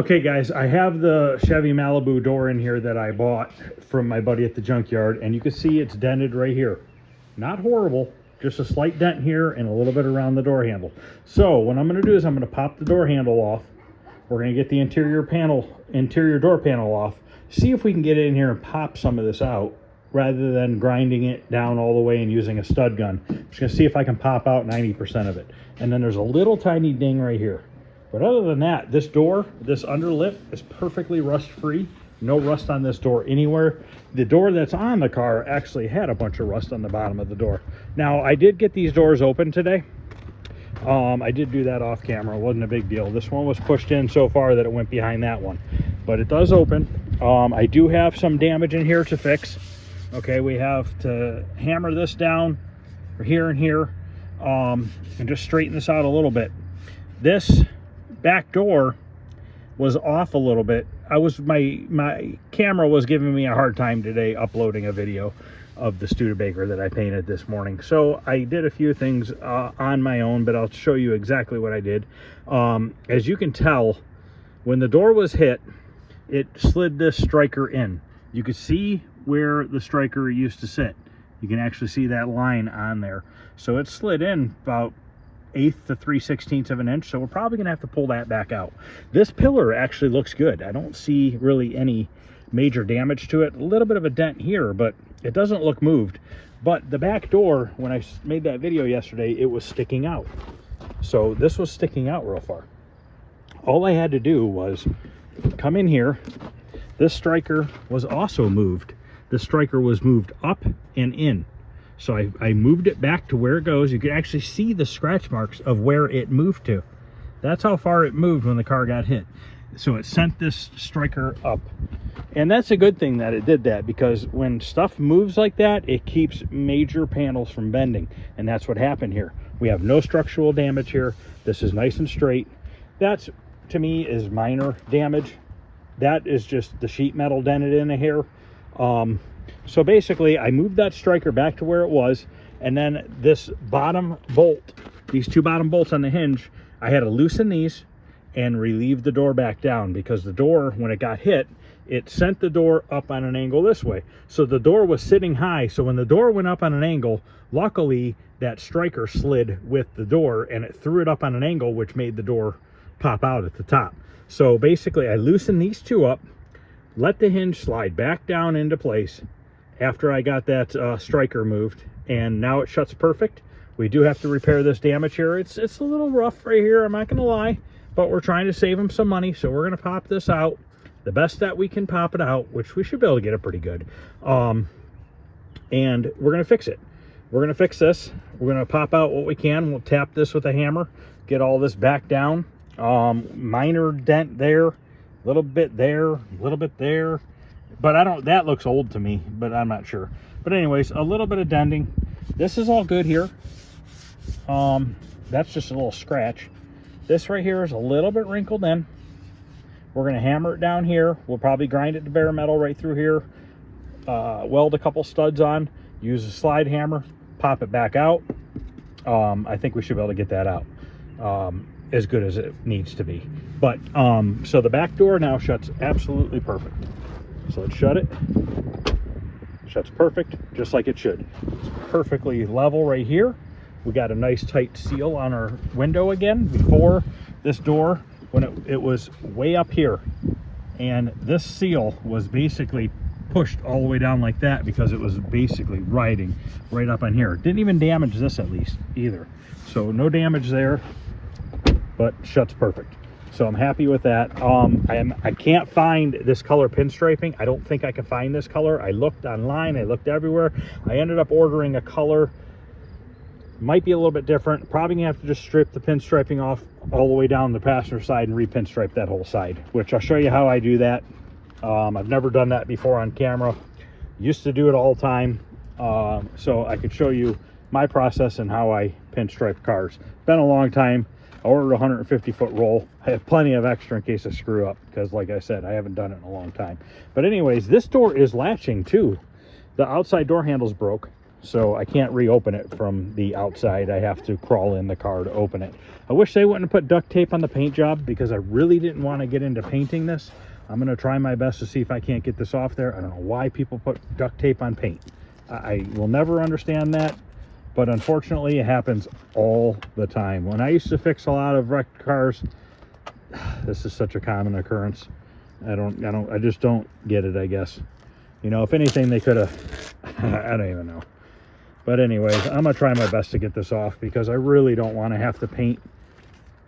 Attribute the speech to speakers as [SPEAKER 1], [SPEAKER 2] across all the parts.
[SPEAKER 1] Okay guys, I have the Chevy Malibu door in here that I bought from my buddy at the junkyard, and you can see it's dented right here. Not horrible, just a slight dent here and a little bit around the door handle. So what I'm going to do is I'm going to pop the door handle off. We're going to get the interior door panel off, see if we can get in here and pop some of this out rather than grinding it down all the way and using a stud gun. I'm just going to see if I can pop out 90% of it. And then there's a little tiny ding right here. But other than that, this door, this underlip is perfectly rust free. No rust on this door anywhere. The door that's on the car actually had a bunch of rust on the bottom of the door. Now, I did get these doors open today. I did do that off camera. It wasn't a big deal. This one was pushed in so far that it went behind that one. But it does open. I do have some damage in here to fix. Okay, we have to hammer this down here and here and just straighten this out a little bit. This back door was off a little bit. My camera was giving me a hard time today uploading a video of the Studebaker that I painted this morning. So I did a few things on my own, but I'll show you exactly what I did. As you can tell, when the door was hit, it slid this striker in. You could see where the striker used to sit. You can actually see that line on there. So it slid in about 1/8 to 3/16 of an inch, so we're probably gonna have to pull that back out. This pillar actually looks good. I don't see really any major damage to it. A little bit of a dent here, but it doesn't look moved. But the back door, when I made that video yesterday, it was sticking out. So this was sticking out real far. All I had to do was come in here. This striker was also moved. The striker was moved up and in. So I moved it back to where it goes. You can actually see the scratch marks of where it moved to. That's how far it moved when the car got hit. So it sent this striker up. And that's a good thing that it did that, because when stuff moves like that, it keeps major panels from bending. And that's what happened here. We have no structural damage here. This is nice and straight. That's, to me, is minor damage. That is just the sheet metal dented in here. So basically, I moved that striker back to where it was, and then this bottom bolt, these two bottom bolts on the hinge, I had to loosen these and relieve the door back down, because the door, when it got hit, it sent the door up on an angle this way. So the door was sitting high, so when the door went up on an angle, luckily that striker slid with the door and it threw it up on an angle, which made the door pop out at the top. So basically, I loosened these two up, let the hinge slide back down into place after I got that striker moved, and now it shuts perfect. We do have to repair this damage here. It's a little rough right here, I'm not gonna lie, but we're trying to save them some money, so we're gonna pop this out the best that we can pop it out, which we should be able to get it pretty good. And we're gonna fix it. We're gonna fix this. We're gonna pop out what we can. We'll tap this with a hammer, get all this back down. Minor dent there, a little bit there, a little bit there, but that looks old to me, but I'm not sure. But anyways, a little bit of denting. This is all good here. That's just a little scratch. This right here is a little bit wrinkled in. We're going to hammer it down here. We'll probably grind it to bare metal right through here, weld a couple studs on, use a slide hammer, pop it back out. I think we should be able to get that out as good as it needs to be. But so the back door now shuts absolutely perfect. So let's shut it. Shuts perfect, just like it should. It's perfectly level right here. We got a nice tight seal on our window again. Before, this door, when it was way up here, and this seal was basically pushed all the way down like that because it was basically riding right up on here. Didn't even damage this at least either. So no damage there, but shuts perfect. So I'm happy with that. I can't find this color pinstriping. I don't think I can find this color. I looked online, I looked everywhere. I ended up ordering a color, might be a little bit different. Probably gonna have to just strip the pinstriping off all the way down the passenger side and repinstripe that whole side, which I'll show you how I do that. I've never done that before on camera. Used to do it all the time. So I could show you my process and how I pinstripe cars. Been a long time. I ordered a 150-foot roll. I have plenty of extra in case I screw up, because like I said, I haven't done it in a long time. But anyways, this door is latching too. The outside door handle's broke, so I can't reopen it from the outside. I have to crawl in the car to open it. I wish they wouldn't have put duct tape on the paint job, because I really didn't want to get into painting this. I'm going to try my best to see if I can't get this off there. I don't know why people put duct tape on paint. I will never understand that, but unfortunately it happens all the time. When I used to fix a lot of wrecked cars, this is such a common occurrence. I just don't get it, I guess. You know, if anything, they could have, I don't even know. But anyways, I'm going to try my best to get this off, because I really don't want to have to paint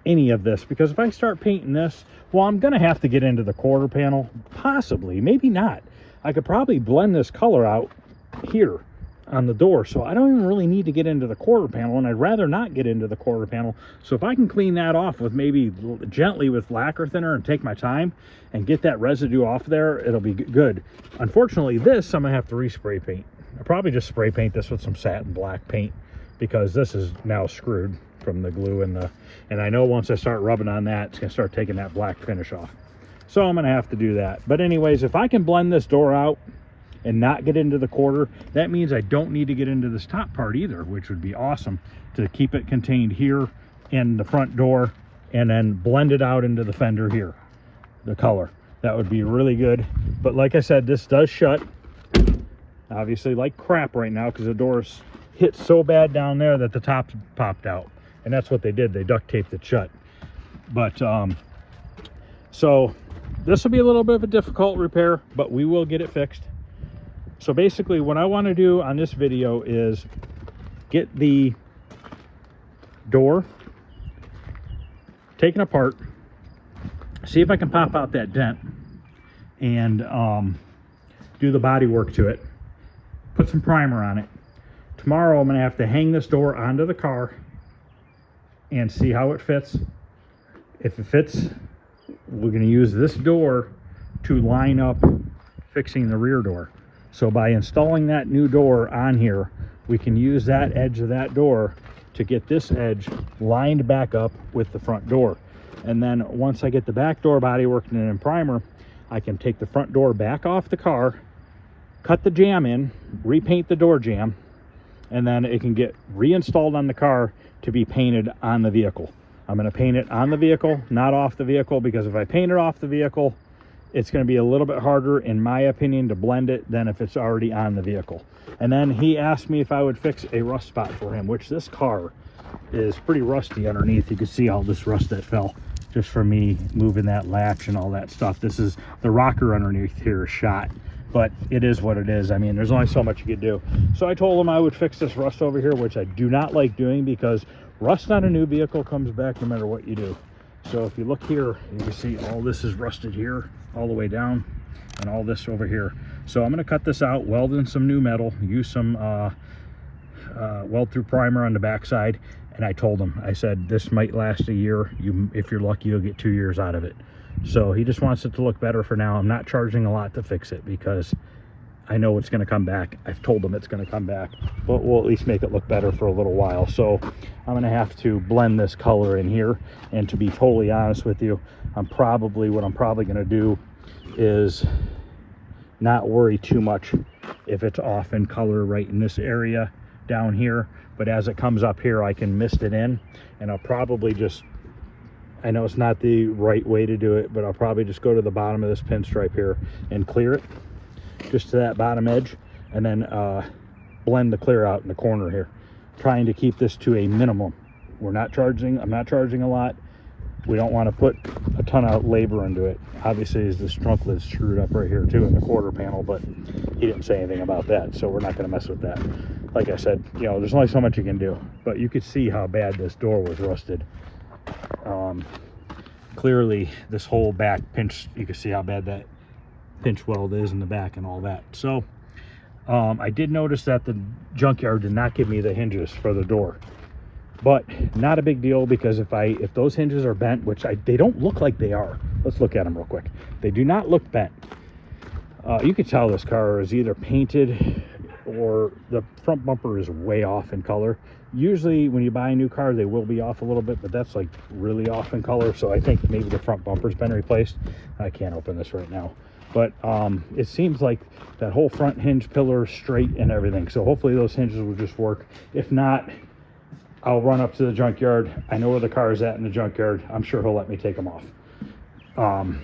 [SPEAKER 1] any of this. Because if I start painting this, well, I'm going to have to get into the quarter panel. Possibly, maybe not. I could probably blend this color out here on the door, so I don't even really need to get into the quarter panel, and I'd rather not get into the quarter panel. So if I can clean that off with maybe gently with lacquer thinner and take my time and get that residue off there, it'll be good. Unfortunately, this I'm gonna have to respray paint. I'll probably just spray paint this with some satin black paint, because this is now screwed from the glue and I know once I start rubbing on that, it's gonna start taking that black finish off. So I'm gonna have to do that. But anyways, if I can blend this door out and not get into the quarter, that means I don't need to get into this top part either, which would be awesome, to keep it contained here in the front door, and then blend it out into the fender here, the color. That would be really good. But like I said, this does shut obviously like crap right now, because the door's hit so bad down there that the top popped out, and that's what they did. They duct taped it shut. But so this will be a little bit of a difficult repair, but we will get it fixed. So basically what I want to do on this video is get the door taken apart, see if I can pop out that dent, and do the body work to it, put some primer on it. Tomorrow I'm going to have to hang this door onto the car and see how it fits. If it fits, we're going to use this door to line up fixing the rear door. So by installing that new door on here, we can use that edge of that door to get this edge lined back up with the front door. And then once I get the back door body worked in and primer, I can take the front door back off the car, cut the jamb in, repaint the door jamb, and then it can get reinstalled on the car to be painted on the vehicle. I'm going to paint it on the vehicle, not off the vehicle, because if I paint it off the vehicle, it's going to be a little bit harder, in my opinion, to blend it than if it's already on the vehicle. And then he asked me if I would fix a rust spot for him, which this car is pretty rusty underneath. You can see all this rust that fell just from me moving that latch and all that stuff. This is the rocker underneath here is shot, but it is what it is. I mean, there's only so much you could do. So I told him I would fix this rust over here, which I do not like doing, because rust on a new vehicle comes back no matter what you do. So if you look here, you can see all this is rusted here all the way down, and all this over here. So I'm going to cut this out, weld in some new metal, use some weld through primer on the backside. And I told him, I said, this might last a year. If you're lucky, you'll get 2 years out of it. So he just wants it to look better for now. I'm not charging a lot to fix it, because I know it's going to come back. I've told him it's going to come back, but we'll at least make it look better for a little while. So I'm going to have to blend this color in here. And to be totally honest with you, what I'm probably going to do is not worry too much if it's off in color right in this area down here. But as it comes up here, I can mist it in, and I'll probably just, I know it's not the right way to do it, but I'll probably just go to the bottom of this pinstripe here and clear it just to that bottom edge, and then blend the clear out in the corner here, trying to keep this to a minimum. I'm not charging a lot. We don't want to put a ton of labor into it. Obviously, this trunk lid's screwed up right here too in the quarter panel, but he didn't say anything about that, so we're not going to mess with that. Like I said, you know, there's only so much you can do, but you could see how bad this door was rusted. Clearly this whole back pinch, you can see how bad that pinch weld is in the back and all that. So I did notice that the junkyard did not give me the hinges for the door, but not a big deal, because if those hinges are bent, which they don't look like they are. Let's look at them real quick. They do not look bent. You could tell this car is either painted or the front bumper is way off in color. Usually when you buy a new car, they will be off a little bit, but that's like really off in color. So I think maybe the front bumper's been replaced. I can't open this right now. but it seems like that whole front hinge pillar is straight and everything. So hopefully those hinges will just work. If not, I'll run up to the junkyard. I know where the car is at in the junkyard. I'm sure he'll let me take them off,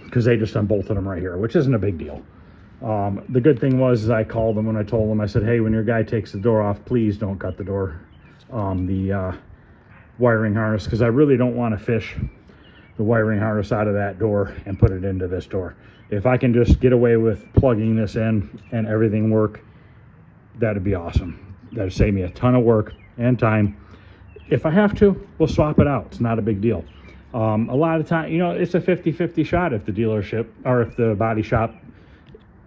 [SPEAKER 1] because they just unbolted them right here, which isn't a big deal. The good thing was, is I called them and I told them, I said, hey, when your guy takes the door off, please don't cut the door, the wiring harness, because I really don't want to fish the wiring harness out of that door and put it into this door. If I can just get away with plugging this in and everything work, that'd be awesome. That'd save me a ton of work and time. If I have to, we'll swap it out. It's not a big deal. A lot of time, you know, it's a 50-50 shot if the dealership or if the body shop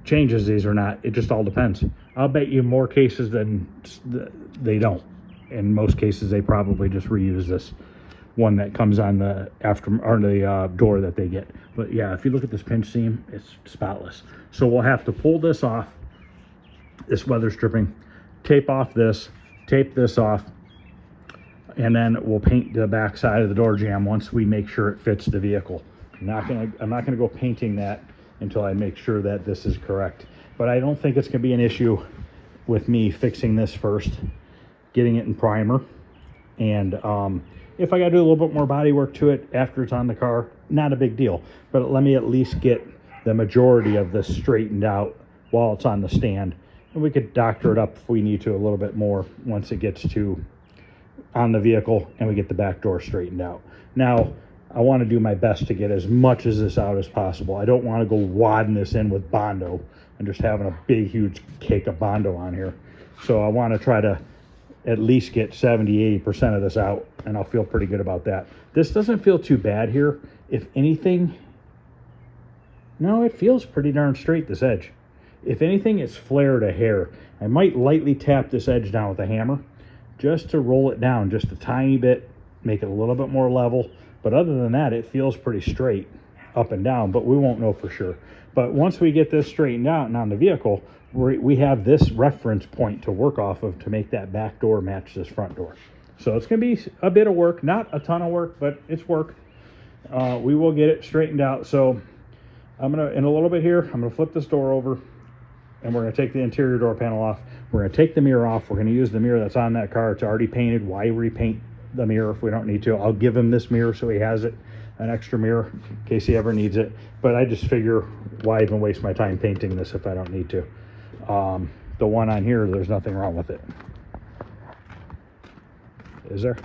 [SPEAKER 1] changes these or not. It just all depends. I'll bet you more cases than they don't. In most cases, they probably just reuse this one that comes on the door that they get. But yeah, if you look at this pinch seam, it's spotless. So we'll have to pull this off, this weather stripping, tape off this, tape this off, and then we'll paint the back side of the door jamb once we make sure it fits the vehicle. I'm not gonna go painting that until I make sure that this is correct. But I don't think it's gonna be an issue with me fixing this first, getting it in primer, and if I got to do a little bit more body work to it after it's on the car, not a big deal. But let me at least get the majority of this straightened out while it's on the stand. And we could doctor it up if we need to a little bit more once it gets to on the vehicle and we get the back door straightened out. Now, I want to do my best to get as much of this out as possible. I don't want to go wadding this in with Bondo and just having a big, huge cake of Bondo on here. So I want to try to at least get 70-80% of this out, and I'll feel pretty good about that. This doesn't feel too bad here. If anything, no, it feels pretty darn straight, this edge. If anything, it's flared a hair. I might lightly tap this edge down with a hammer just to roll it down just a tiny bit, make it a little bit more level. But other than that, it feels pretty straight up and down, but we won't know for sure. But once we get this straightened out and on the vehicle, we have this reference point to work off of to make that back door match this front door. So it's going to be a bit of work, not a ton of work, but it's work. We will get it straightened out. So I'm going to, in a little bit here, I'm going to flip this door over and we're going to take the interior door panel off. We're going to take the mirror off. We're going to use the mirror that's on that car. It's already painted. Why repaint the mirror if we don't need to? I'll give him this mirror so he has it, an extra mirror in case he ever needs it. But I just figure, why even waste my time painting this if I don't need to? The one on here, there's nothing wrong with it. Is there?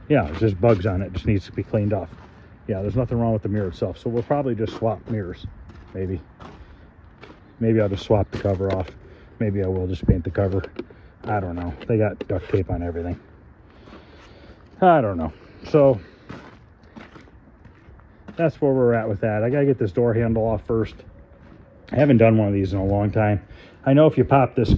[SPEAKER 1] Yeah, there's just bugs on it. Just needs to be cleaned off. Yeah, there's nothing wrong with the mirror itself. So we'll probably just swap mirrors. Maybe I'll just swap the cover off. Maybe I will just paint the cover. I don't know. They got duct tape on everything. I don't know. So that's where we're at with that. I gotta get this door handle off first. I haven't done one of these in a long time. I know if you pop this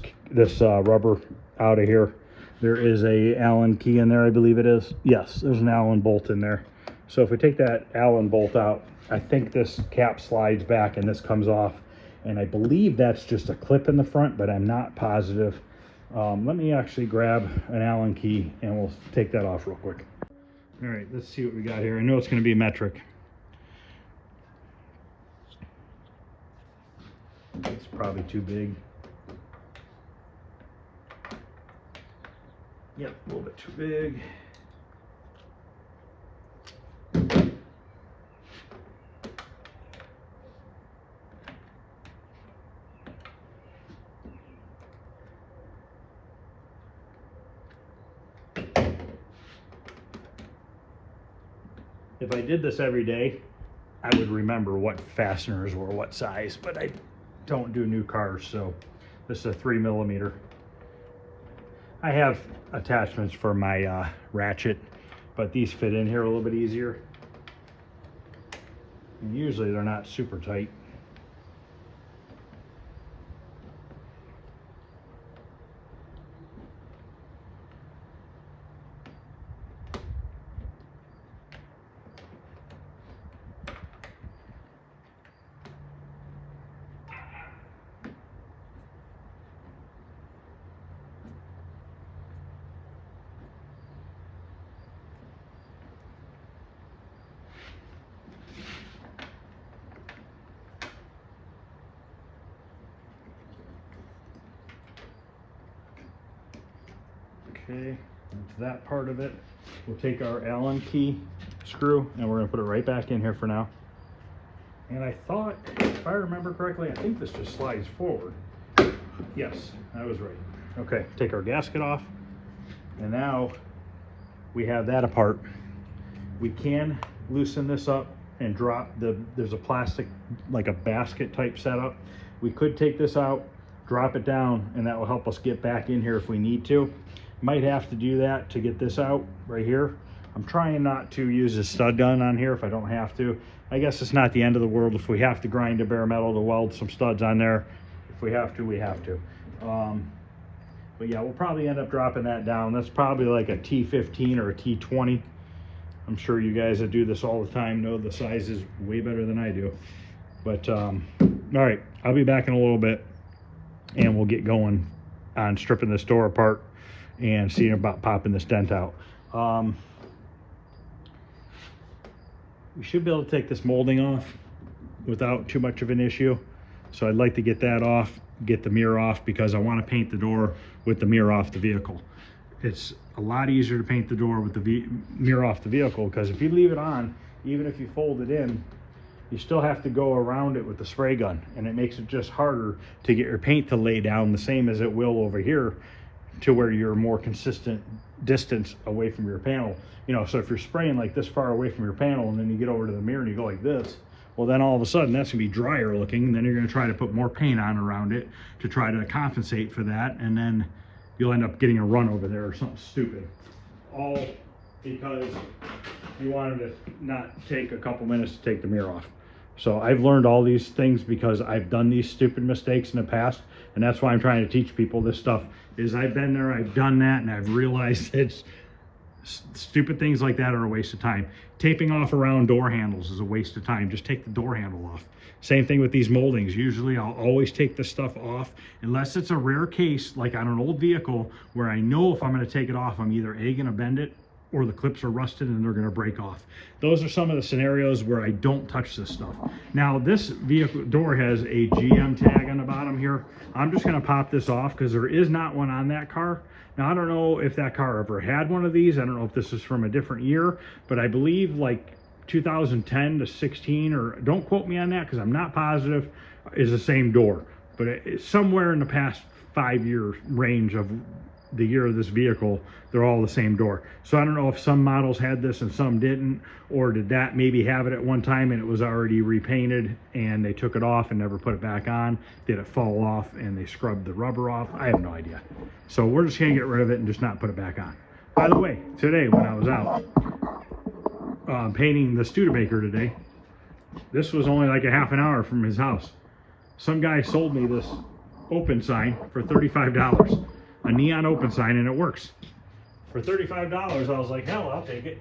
[SPEAKER 1] rubber out of here, there is a Allen key in there, I believe it is. Yes, there's an Allen bolt in there. So if we take that Allen bolt out, I think this cap slides back and this comes off. And I believe that's just a clip in the front, but I'm not positive. Let me actually grab an Allen key and we'll take that off real quick. All right, let's see what we got here. I know it's going to be metric. It's probably too big. Yep, a little bit too big. If I did this every day, I would remember what fasteners were what size, but I don't do new cars, so this is a 3mm. I have attachments for my ratchet, but these fit in here a little bit easier. And usually they're not super tight. Okay, that's that part of it. We'll take our Allen key screw and we're gonna put it right back in here for now. And I thought, if I remember correctly, I think this just slides forward. Yes, I was right. Okay, take our gasket off. And now we have that apart. We can loosen this up and drop there's a plastic, like a basket type setup. We could take this out, drop it down, and that will help us get back in here if we need to. Might have to do that to get this out right here. I'm trying not to use a stud gun on here if I don't have to. I guess it's not the end of the world if we have to grind a bare metal to weld some studs on there. If we have to, we have to. But yeah, we'll probably end up dropping that down. That's probably like a T15 or a T20. I'm sure you guys that do this all the time know the size is way better than I do. But all right, I'll be back in a little bit and we'll get going on stripping this door apart and seeing about popping this dent out. We should be able to take this molding off without too much of an issue. So I'd like to get that off, get the mirror off, because I want to paint the door with the mirror off the vehicle. It's a lot easier to paint the door with the mirror off the vehicle, because if you leave it on, even if you fold it in, you still have to go around it with the spray gun, and it makes it just harder to get your paint to lay down the same as it will over here, to where you're more consistent distance away from your panel. You know, so if you're spraying like this far away from your panel and then you get over to the mirror and you go like this, well then all of a sudden that's gonna be drier looking, and then you're gonna try to put more paint on around it to try to compensate for that, and then you'll end up getting a run over there or something stupid. All because you wanted to not take a couple minutes to take the mirror off. So I've learned all these things because I've done these stupid mistakes in the past, and that's why I'm trying to teach people this stuff. Is I've been there, I've done that, and I've realized it's stupid things like that are a waste of time. Taping off around door handles is a waste of time. Just take the door handle off. Same thing with these moldings. Usually I'll always take this stuff off, unless it's a rare case like on an old vehicle where I know if I'm going to take it off, I'm either A, going to bend it, or the clips are rusted and they're going to break off. Those are some of the scenarios where I don't touch this stuff. Now this vehicle door has a GM tag on the bottom here. I'm just going to pop this off because there is not one on that car. Now I don't know if that car ever had one of these. I don't know if this is from a different year, but I believe like 2010 to 16, or don't quote me on that because I'm not positive, is the same door. But it's somewhere in the past 5-year range of the year of this vehicle, they're all the same door. So I don't know if some models had this and some didn't, or did that maybe have it at one time and it was already repainted and they took it off and never put it back on. Did it fall off and they scrubbed the rubber off? I have no idea. So we're just gonna get rid of it and just not put it back on. By the way, today when I was out painting the Studebaker today, this was only like a half an hour from his house. Some guy sold me this open sign for $35. A neon open sign, and it works. For $35, I was like, hell, I'll take it.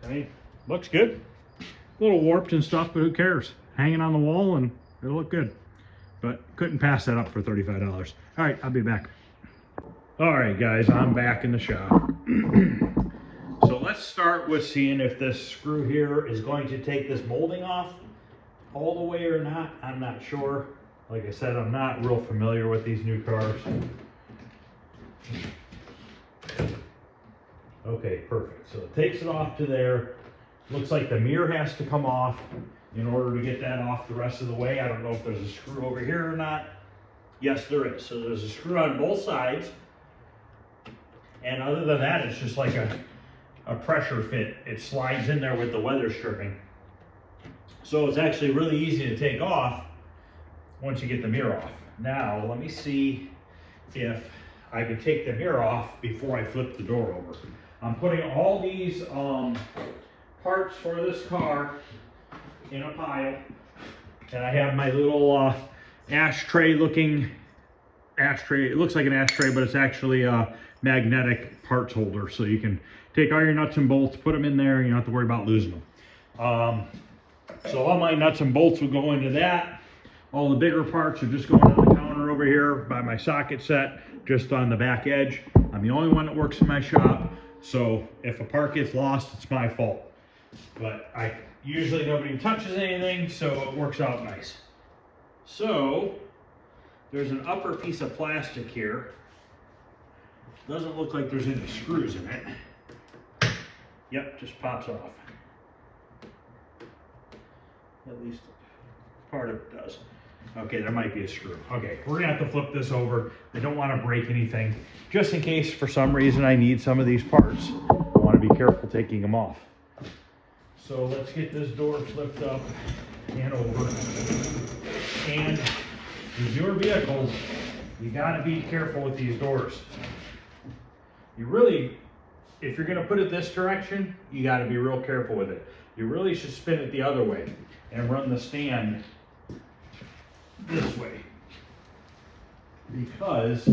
[SPEAKER 1] I mean, looks good. A little warped and stuff, but who cares? Hanging on the wall and it'll look good. But couldn't pass that up for $35. All right, I'll be back. All right, guys, I'm back in the shop. So let's start with seeing if this screw here is going to take this molding off all the way or not. I'm not sure. Like I said, I'm not real familiar with these new cars. Okay, perfect. So it takes it off to there. Looks like the mirror has to come off in order to get that off the rest of the way. I don't know if there's a screw over here or not. Yes, there is. So there's a screw on both sides. And other than that, it's just like a pressure fit. It slides in there with the weather stripping. So it's actually really easy to take off once you get the mirror off. Now, let me see if I can take the mirror off before I flip the door over. I'm putting all these parts for this car in a pile, and I have my little ashtray looking ashtray. It looks like an ashtray, but it's actually a magnetic parts holder, so you can take all your nuts and bolts, put them in there, and you don't have to worry about losing them. So all my nuts and bolts will go into that. All the bigger parts are just going on the counter over here by my socket set, just on the back edge. I'm the only one that works in my shop, so if a part gets lost, it's my fault. But usually nobody touches anything, so it works out nice. So there's an upper piece of plastic here. Doesn't look like there's any screws in it. Yep, just pops off. At least part of it does. Okay, there might be a screw. Okay, we're gonna have to flip this over. I don't want to break anything. Just in case for some reason I need some of these parts, I want to be careful taking them off. So let's get this door flipped up and over. And these newer vehicles, you gotta be careful with these doors. You really, if you're gonna put it this direction, you gotta be real careful with it. You really should spin it the other way and run the stand this way, because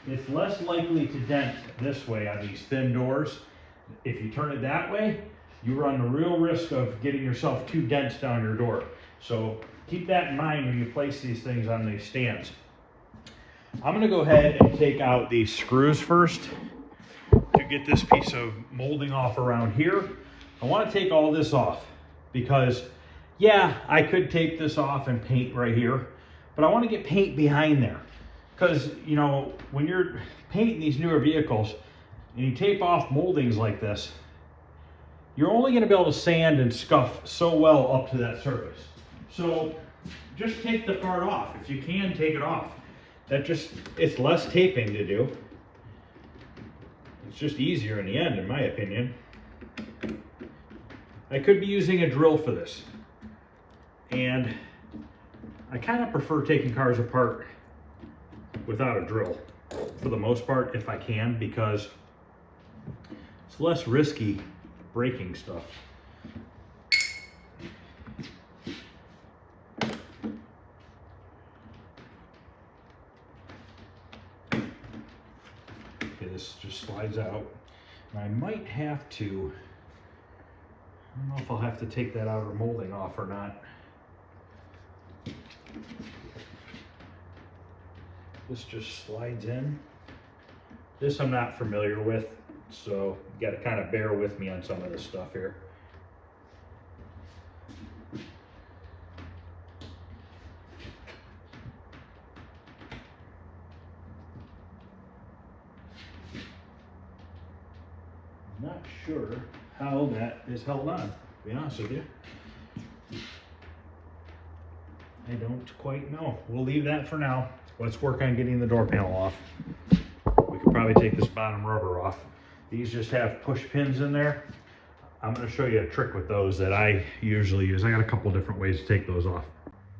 [SPEAKER 1] it's less likely to dent this way on these thin doors. If you turn it that way, you run the real risk of getting yourself 2 dents down your door. So keep that in mind when you place these things on these stands. I'm gonna go ahead and take out these screws first to get this piece of molding off around here. I wanna take all this off because, yeah, I could take this off and paint right here, but I wanna get paint behind there. Because, you know, when you're painting these newer vehicles and you tape off moldings like this, you're only gonna be able to sand and scuff so well up to that surface. So just take the part off. If you can, take it off. It's less taping to do. It's just easier in the end, in my opinion. I could be using a drill for this. And I kind of prefer taking cars apart without a drill for the most part, if I can, because it's less risky breaking stuff. Okay, this just slides out. And I might have to, I don't know if I'll have to take that outer molding off or not. This just slides in. This I'm not familiar with, so you got to kind of bear with me on some of this stuff here. I'm not sure how that is held on, to be honest with you. I don't quite know. We'll leave that for now. Let's work on getting the door panel off. We could probably take this bottom rubber off. These just have push pins in there. I'm going to show you a trick with those that I usually use. I got a couple different ways to take those off.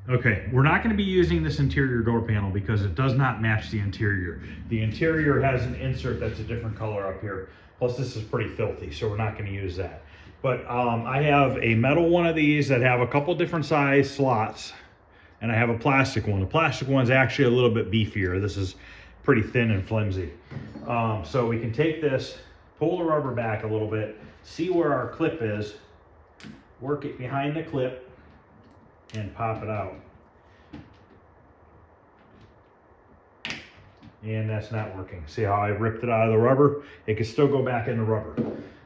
[SPEAKER 1] Okay, we're not going to be using this interior door panel because it does not match the interior. The interior has an insert that's a different color up here. Plus this is pretty filthy, so we're not going to use that. But I have a metal one of these that have a couple different size slots. And I have a plastic one. The plastic one's actually a little bit beefier. This is pretty thin and flimsy. So we can take this, pull the rubber back a little bit, see where our clip is, work it behind the clip, and pop it out. And that's not working. See how I ripped it out of the rubber? It can still go back in the rubber.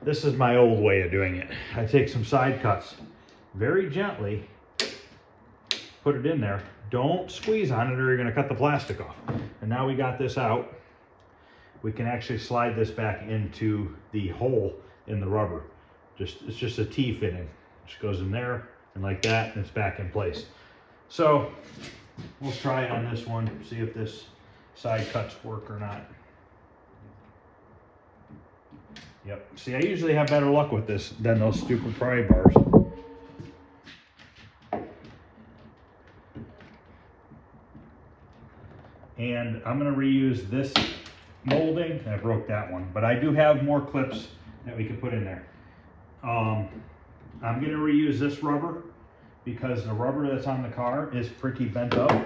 [SPEAKER 1] This is my old way of doing it. I take some side cuts, very gently, put it in there. Don't squeeze on it or you're gonna cut the plastic off. And now we got this out. We can actually slide this back into the hole in the rubber. It's just a T fitting. Just goes in there and like that, and it's back in place. So we'll try it on this one, see if this side cuts work or not. Yep, see, I usually have better luck with this than those stupid pry bars. And I'm going to reuse this molding. I broke that one, but I do have more clips that we can put in there. I'm going to reuse this rubber because the rubber that's on the car is pretty bent up.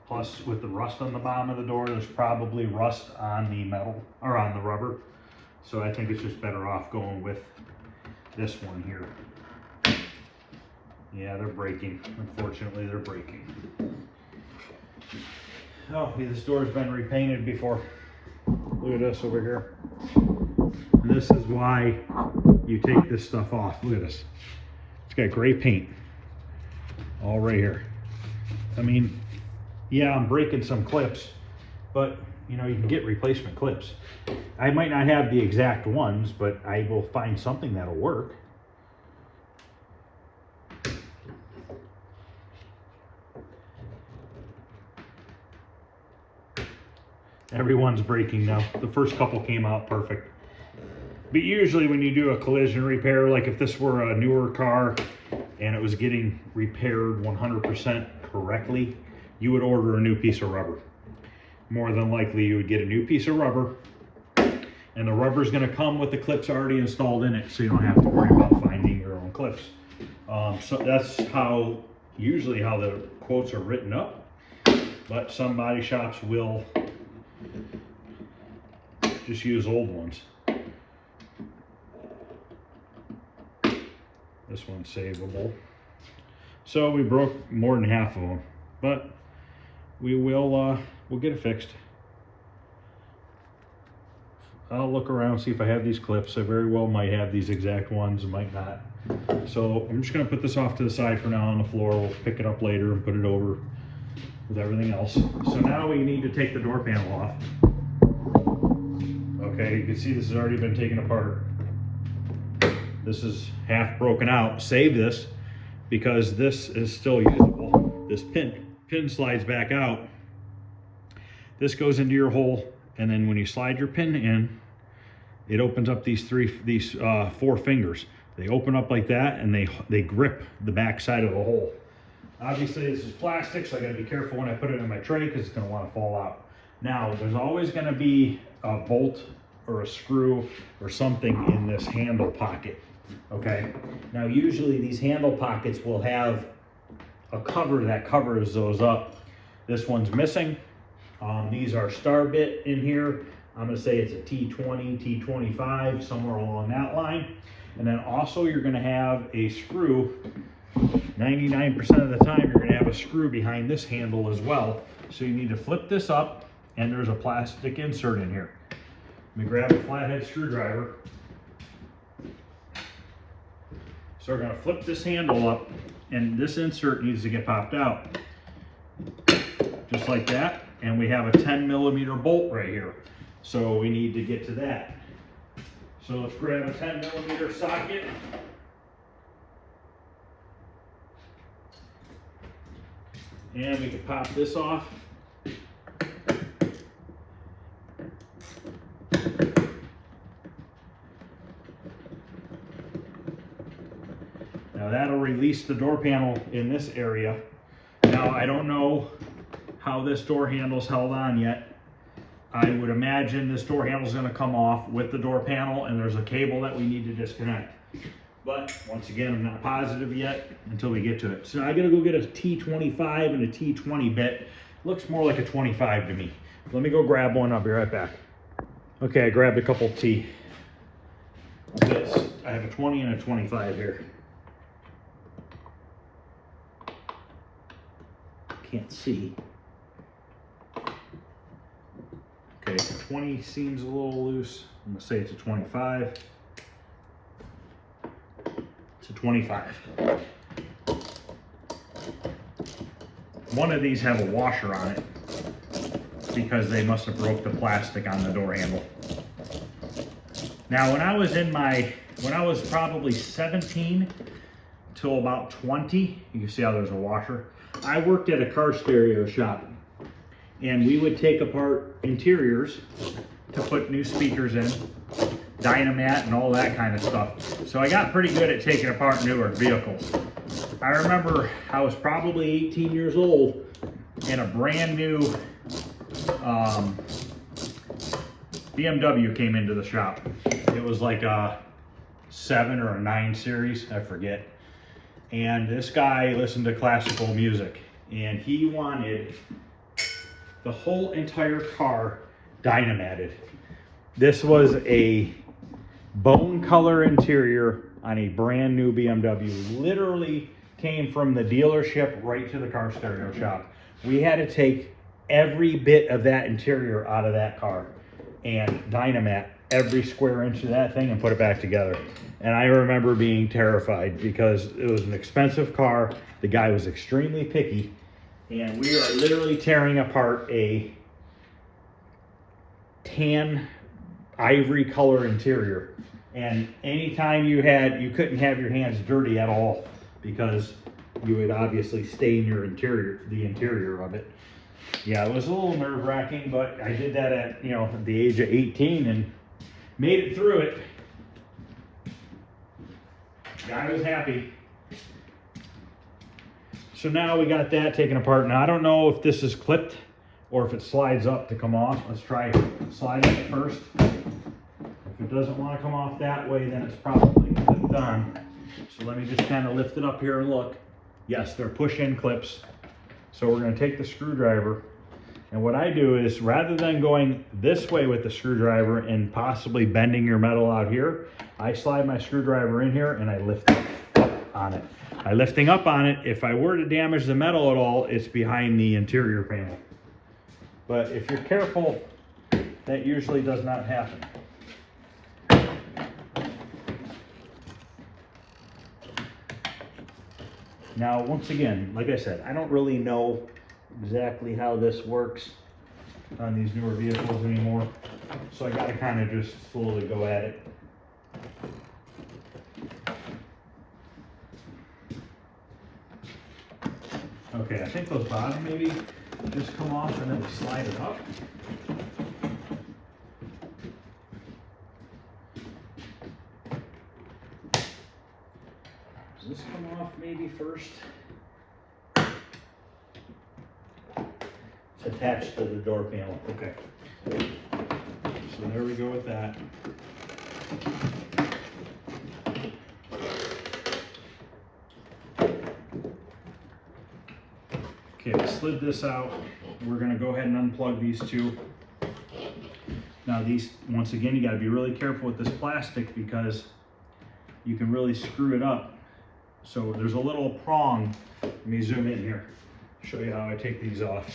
[SPEAKER 1] Plus, with the rust on the bottom of the door, there's probably rust on the metal or on the rubber. So I think it's just better off going with this one here. Yeah, they're breaking. Unfortunately, they're breaking. Oh, this door's been repainted before. Look at this over here. And this is why you take this stuff off. Look at this. It's got gray paint all right here. I mean, yeah, I'm breaking some clips, but you know, you can get replacement clips. I might not have the exact ones, but I will find something that'll work. Everyone's breaking now. The first couple came out perfect. But usually when you do a collision repair, like if this were a newer car and it was getting repaired 100% correctly, you would order a new piece of rubber. More than likely you would get a new piece of rubber, and the rubber is going to come with the clips already installed in it, so you don't have to worry about finding your own clips. So that's usually how the quotes are written up, but some body shops will just use old ones. This one's savable. So we broke more than half of them, but we'll get it fixed. I'll look around, see if I have these clips. I very well might have these exact ones, might not. So I'm just gonna put this off to the side for now on the floor. We'll pick it up later and put it over with everything else. So now we need to take the door panel off. Okay, you can see this has already been taken apart. This is half broken out. Save this because this is still usable. This pin slides back out. This goes into your hole, and then when you slide your pin in, it opens up these four fingers. They open up like that, and they grip the back side of the hole. Obviously this is plastic, so I gotta be careful when I put it in my tray because it's gonna wanna fall out. Now, there's always gonna be a bolt or a screw or something in this handle pocket, okay? Now, usually these handle pockets will have a cover that covers those up. This one's missing. These are star bit in here. I'm gonna say it's a T20, T25, somewhere along that line. And then also you're gonna have a screw. 99% of the time you're gonna have a screw behind this handle as well. So you need to flip this up, and there's a plastic insert in here. Let me grab a flathead screwdriver. So we're gonna flip this handle up, and this insert needs to get popped out. Just like that. And we have a 10mm bolt right here. So we need to get to that. So let's grab a 10mm socket. And we can pop this off. Now that'll release the door panel in this area. Now I don't know how this door handle's held on yet. I would imagine this door handle's gonna come off with the door panel, and there's a cable that we need to disconnect. But once again, I'm not positive yet until we get to it. So I gotta go get a T25 and a T20 bit. Looks more like a 25 to me. Let me go grab one, I'll be right back. Okay, I grabbed a couple T bits. I have a 20 and a 25 here. Can't see. Okay, 20 seems a little loose. I'm gonna say it's a 25. It's a 25. One of these have a washer on it because they must have broke the plastic on the door handle. Now, when I was probably 17 till about 20, you can see how there's a washer. I worked at a car stereo shop, and we would take apart interiors to put new speakers in, dynamat and all that kind of stuff. So I got pretty good at taking apart newer vehicles. I remember I was probably 18 years old, and a brand new BMW came into the shop. It was like a 7 or a 9 series, I forget. And this guy listened to classical music, and he wanted the whole entire car dynamated. This was a bone color interior on a brand new BMW. Literally came from the dealership right to the car stereo shop. We had to take every bit of that interior out of that car and dynamat every square inch of that thing and put it back together. And I remember being terrified because it was an expensive car. The guy was extremely picky, And we are literally tearing apart a tan ivory color interior. And anytime you couldn't have your hands dirty at all, because you would obviously stain your interior, the interior of it. Yeah, it was a little nerve-wracking, but I did that at, you know, the age of 18 and made it through it. Guy was happy. So now we got that taken apart. Now I don't know if this is clipped or if it slides up to come off. Let's try sliding it first. If it doesn't want to come off that way, then it's probably clipped on. So let me just kind of lift it up here and look. Yes, they're push-in clips. So we're going to take the screwdriver, and what I do is, rather than going this way with the screwdriver and possibly bending your metal out here, I slide my screwdriver in here and I lift up on it. By lifting up on it, if I were to damage the metal at all, it's behind the interior panel. But if you're careful, that usually does not happen. Now, once again, like I said, I don't really know exactly how this works on these newer vehicles anymore, so I gotta kind of just slowly go at it. Okay, I think those bottom maybe just come off and then we slide it up. Does this come off maybe first? It's attached to the door panel. Okay. So there we go with that. Okay, we slid this out. We're going to go ahead and unplug these two. Now these, once again, you got to be really careful with this plastic because you can really screw it up. So there's a little prong. Let me zoom in here, show you how I take these off.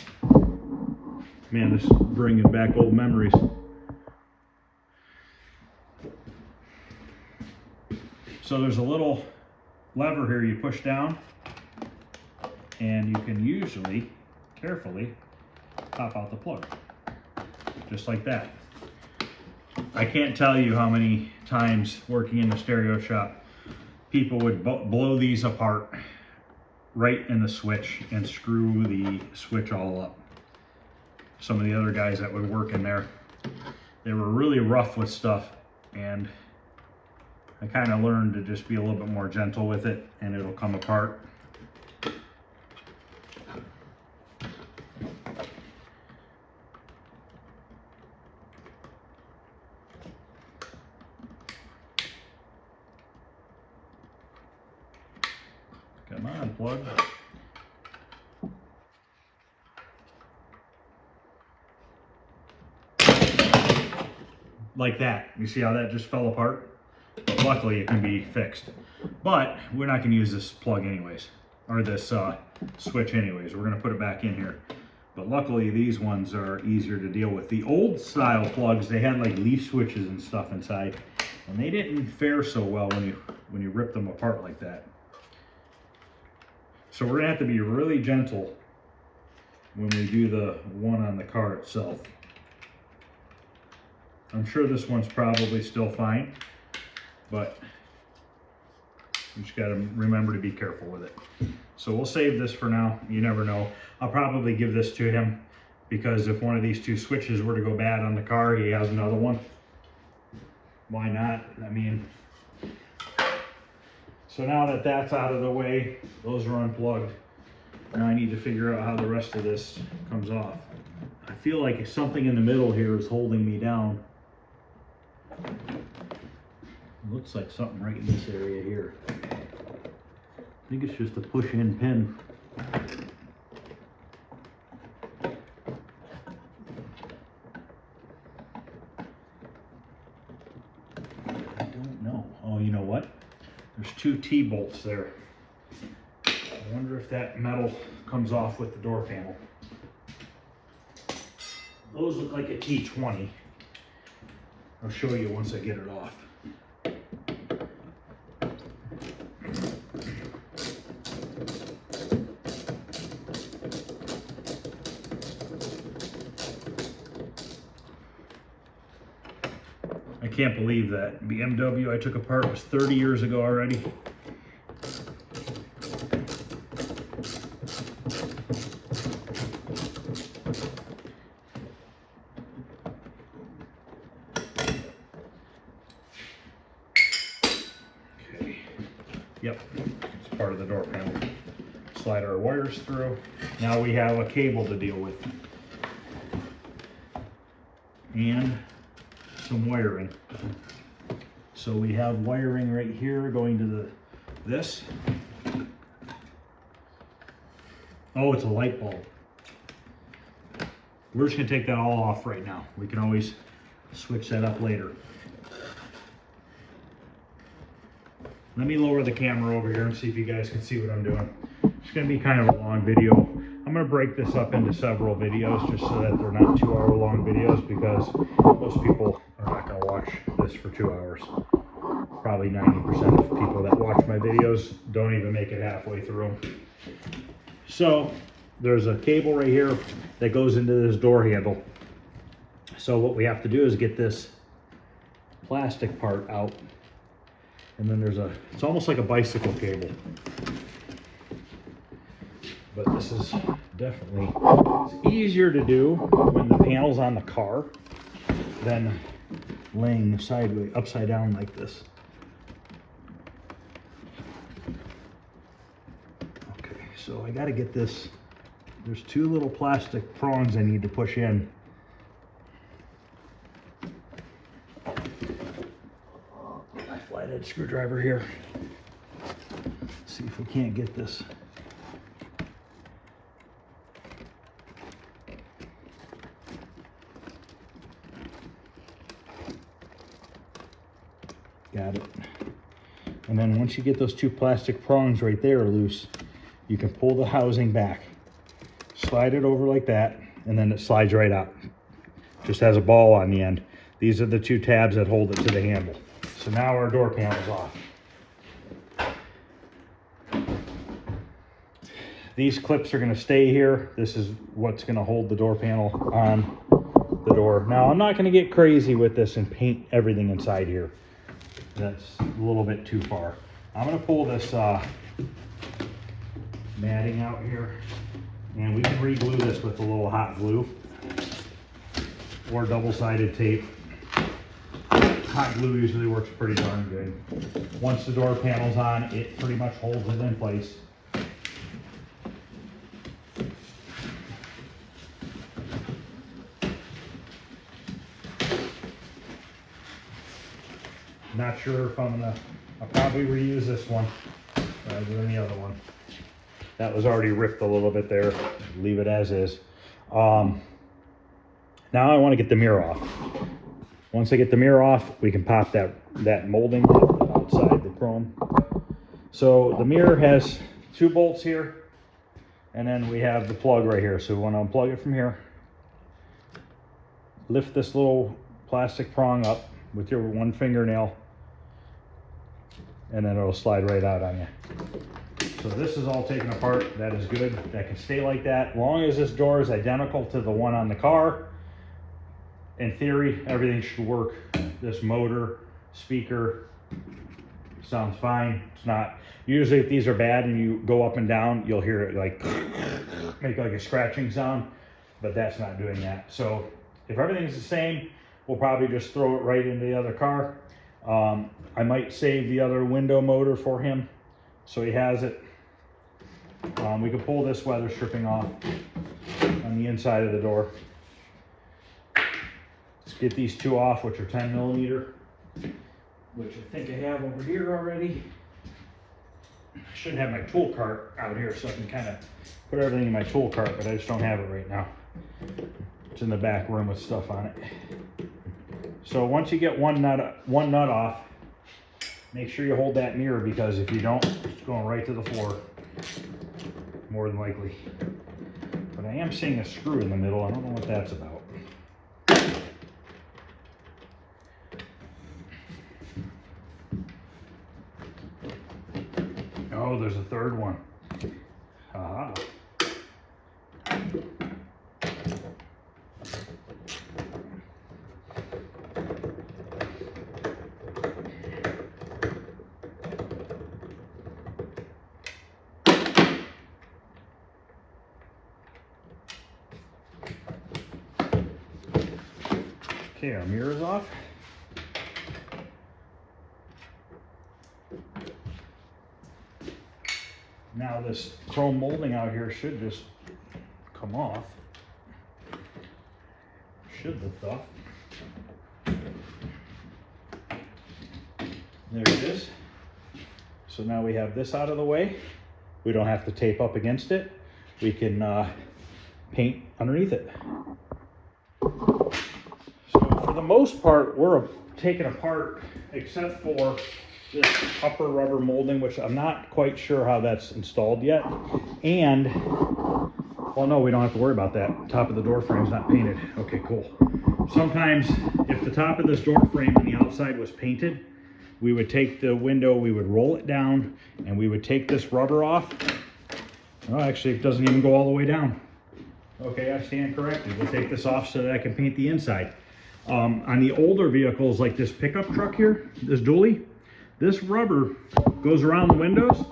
[SPEAKER 1] Man, this is bringing back old memories. So there's a little lever here you push down, and you can usually, carefully, pop out the plug, just like that. I can't tell you how many times working in the stereo shop, people would blow these apart right in the switch and screw the switch all up. Some of the other guys that would work in there, they were really rough with stuff, and I kind of learned to just be a little bit more gentle with it and it'll come apart. Come on, plug. Like that. You see how that just fell apart? But luckily it can be fixed. But we're not going to use this plug anyways, or this switch anyways. We're going to put it back in here. But luckily these ones are easier to deal with. The old style plugs, they had like leaf switches and stuff inside, and they didn't fare so well when you rip them apart like that. So we're gonna have to be really gentle when we do the one on the car itself. I'm sure this one's probably still fine, but you just gotta remember to be careful with it. So we'll save this for now. You never know. I'll probably give this to him because if one of these two switches were to go bad on the car, he has another one. Why not? I mean, so now that that's out of the way, those are unplugged. Now I need to figure out how the rest of this comes off. I feel like something in the middle here is holding me down. It looks like something right in this area here. I think it's just a push-in pin. I don't know. Oh, you know what? There's two T-bolts there. I wonder if that metal comes off with the door panel. Those look like a T20. I'll show you once I get it off. can't believe that BMW I took apart was 30 years ago already. Okay. Yep, it's part of the door panel. Slide our wires through. Now we have a cable to deal with. And some wiring. So we have wiring right here going to this. Oh, it's a light bulb. We're just gonna take that all off right now. We can always switch that up later. Let me lower the camera over here and see if you guys can see what I'm doing. It's gonna be kind of a long video. I'm gonna break this up into several videos just so that they're not 2-hour long videos, because most people are not gonna watch this for 2 hours. Probably 90% of people that watch my videos don't even make it halfway through. So there's a cable right here that goes into this door handle. So what we have to do is get this plastic part out. And then it's almost like a bicycle cable. But this is definitely, it's easier to do when the panel's on the car than laying sideways, upside down like this. Okay, so I got to get this. There's 2 little plastic prongs I need to push in. My flathead screwdriver here. See if we can't get this. Got it. And then once you get those 2 plastic prongs right there loose, you can pull the housing back, slide it over like that, and then it slides right out. Just has a ball on the end. These are the 2 tabs that hold it to the handle. So now our door panel's off. These clips are going to stay here. This is what's going to hold the door panel on the door. Now I'm not going to get crazy with this and paint everything inside here. That's a little bit too far. I'm going to pull this matting out here, and we can re-glue this with a little hot glue or double-sided tape. Hot glue usually works pretty darn good. Once the door panel's on, it pretty much holds it in place. Not sure if I'll probably reuse this one rather than the other one. That was already ripped a little bit there. Leave it as is. Now I want to get the mirror off. Once I get the mirror off, we can pop that molding outside the chrome. So the mirror has 2 bolts here, and then we have the plug right here. So we want to unplug it from here. Lift this little plastic prong up with your 1 fingernail, and then it'll slide right out on you. So this is all taken apart. That is good. That can stay like that. As long as this door is identical to the one on the car, in theory, everything should work. This motor, speaker, sounds fine. It's not. Usually if these are bad and you go up and down, you'll hear it like make like a scratching sound, but that's not doing that. So if everything's the same, we'll probably just throw it right into the other car. I might save the other window motor for him so he has it. We can pull this weather stripping off on the inside of the door. Let's get these 2 off, which are 10mm, which I think I have over here already. I should have my tool cart out here so I can kind of put everything in my tool cart, but I just don't have it right now. It's in the back room with stuff on it. So once you get one nut off, make sure you hold that mirror, because if you don't, it's going right to the floor, more than likely. But I am seeing a screw in the middle. I don't know what that's about. Oh, there's a 3rd one. Aha. Okay, our mirror's off. Now this chrome molding out here should just come off. Should lift off. There it is. So now we have this out of the way. We don't have to tape up against it. We can paint underneath it. So for the most part, we're taking apart except for this upper rubber molding, which I'm not quite sure how that's installed yet. And, well, no, we don't have to worry about that. Top of the door frame's not painted. Okay, cool. Sometimes if the top of this door frame on the outside was painted, we would take the window, we would roll it down, and we would take this rubber off. Oh, actually, it doesn't even go all the way down. Okay, I stand corrected. We'll take this off so that I can paint the inside. On the older vehicles, like this pickup truck here, this dually, this rubber goes around the windows,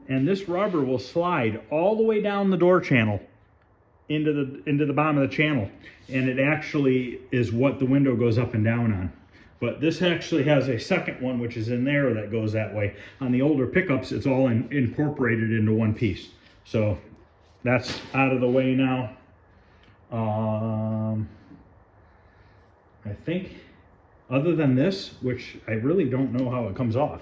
[SPEAKER 1] and this rubber will slide all the way down the door channel into the bottom of the channel. And it actually is what the window goes up and down on. But this actually has a second one, which is in there, that goes that way. On the older pickups, it's all incorporated into one piece. So that's out of the way now. I think other than this, which I really don't know how it comes off,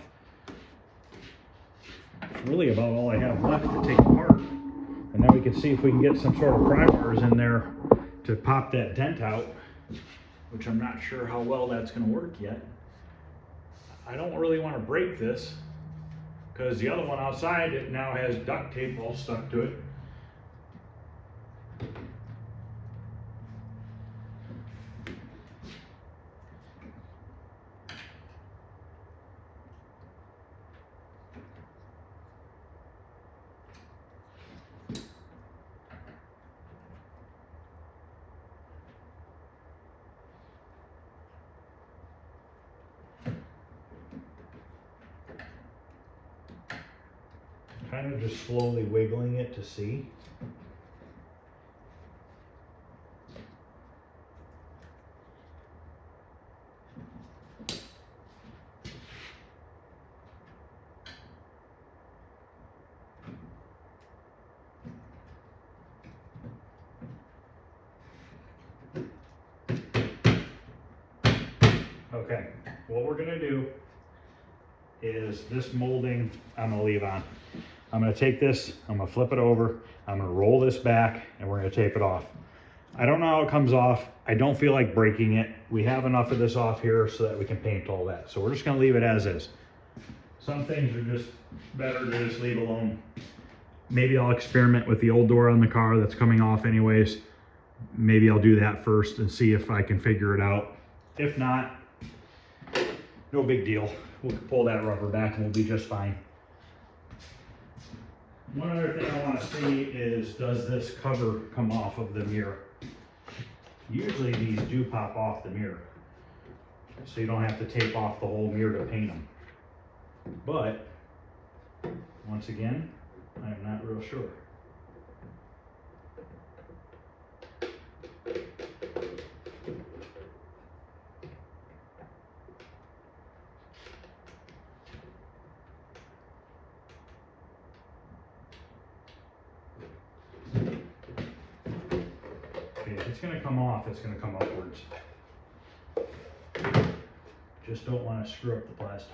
[SPEAKER 1] it's really about all I have left to take apart. And now we can see if we can get some sort of pry bars in there to pop that dent out, which I'm not sure how well that's going to work yet. I don't really want to break this because the other one outside, it now has duct tape all stuck to it. Kind of just slowly wiggling it to see. Okay, what we're gonna do is this molding I'm gonna leave on. I'm gonna take this, I'm gonna flip it over, I'm gonna roll this back, and we're gonna tape it off. I don't know how it comes off. I don't feel like breaking it. We have enough of this off here so that we can paint all that. So we're just gonna leave it as is. Some things are just better to just leave alone. Maybe I'll experiment with the old door on the car that's coming off anyways. Maybe I'll do that first and see if I can figure it out. If not, no big deal. We'll pull that rubber back and we'll be just fine. One other thing I want to see is, does this cover come off of the mirror? Usually these do pop off the mirror, so you don't have to tape off the whole mirror to paint them. But, once again, I'm not real sure. If it's going to come off, it's going to come upwards. Just don't want to screw up the plastic.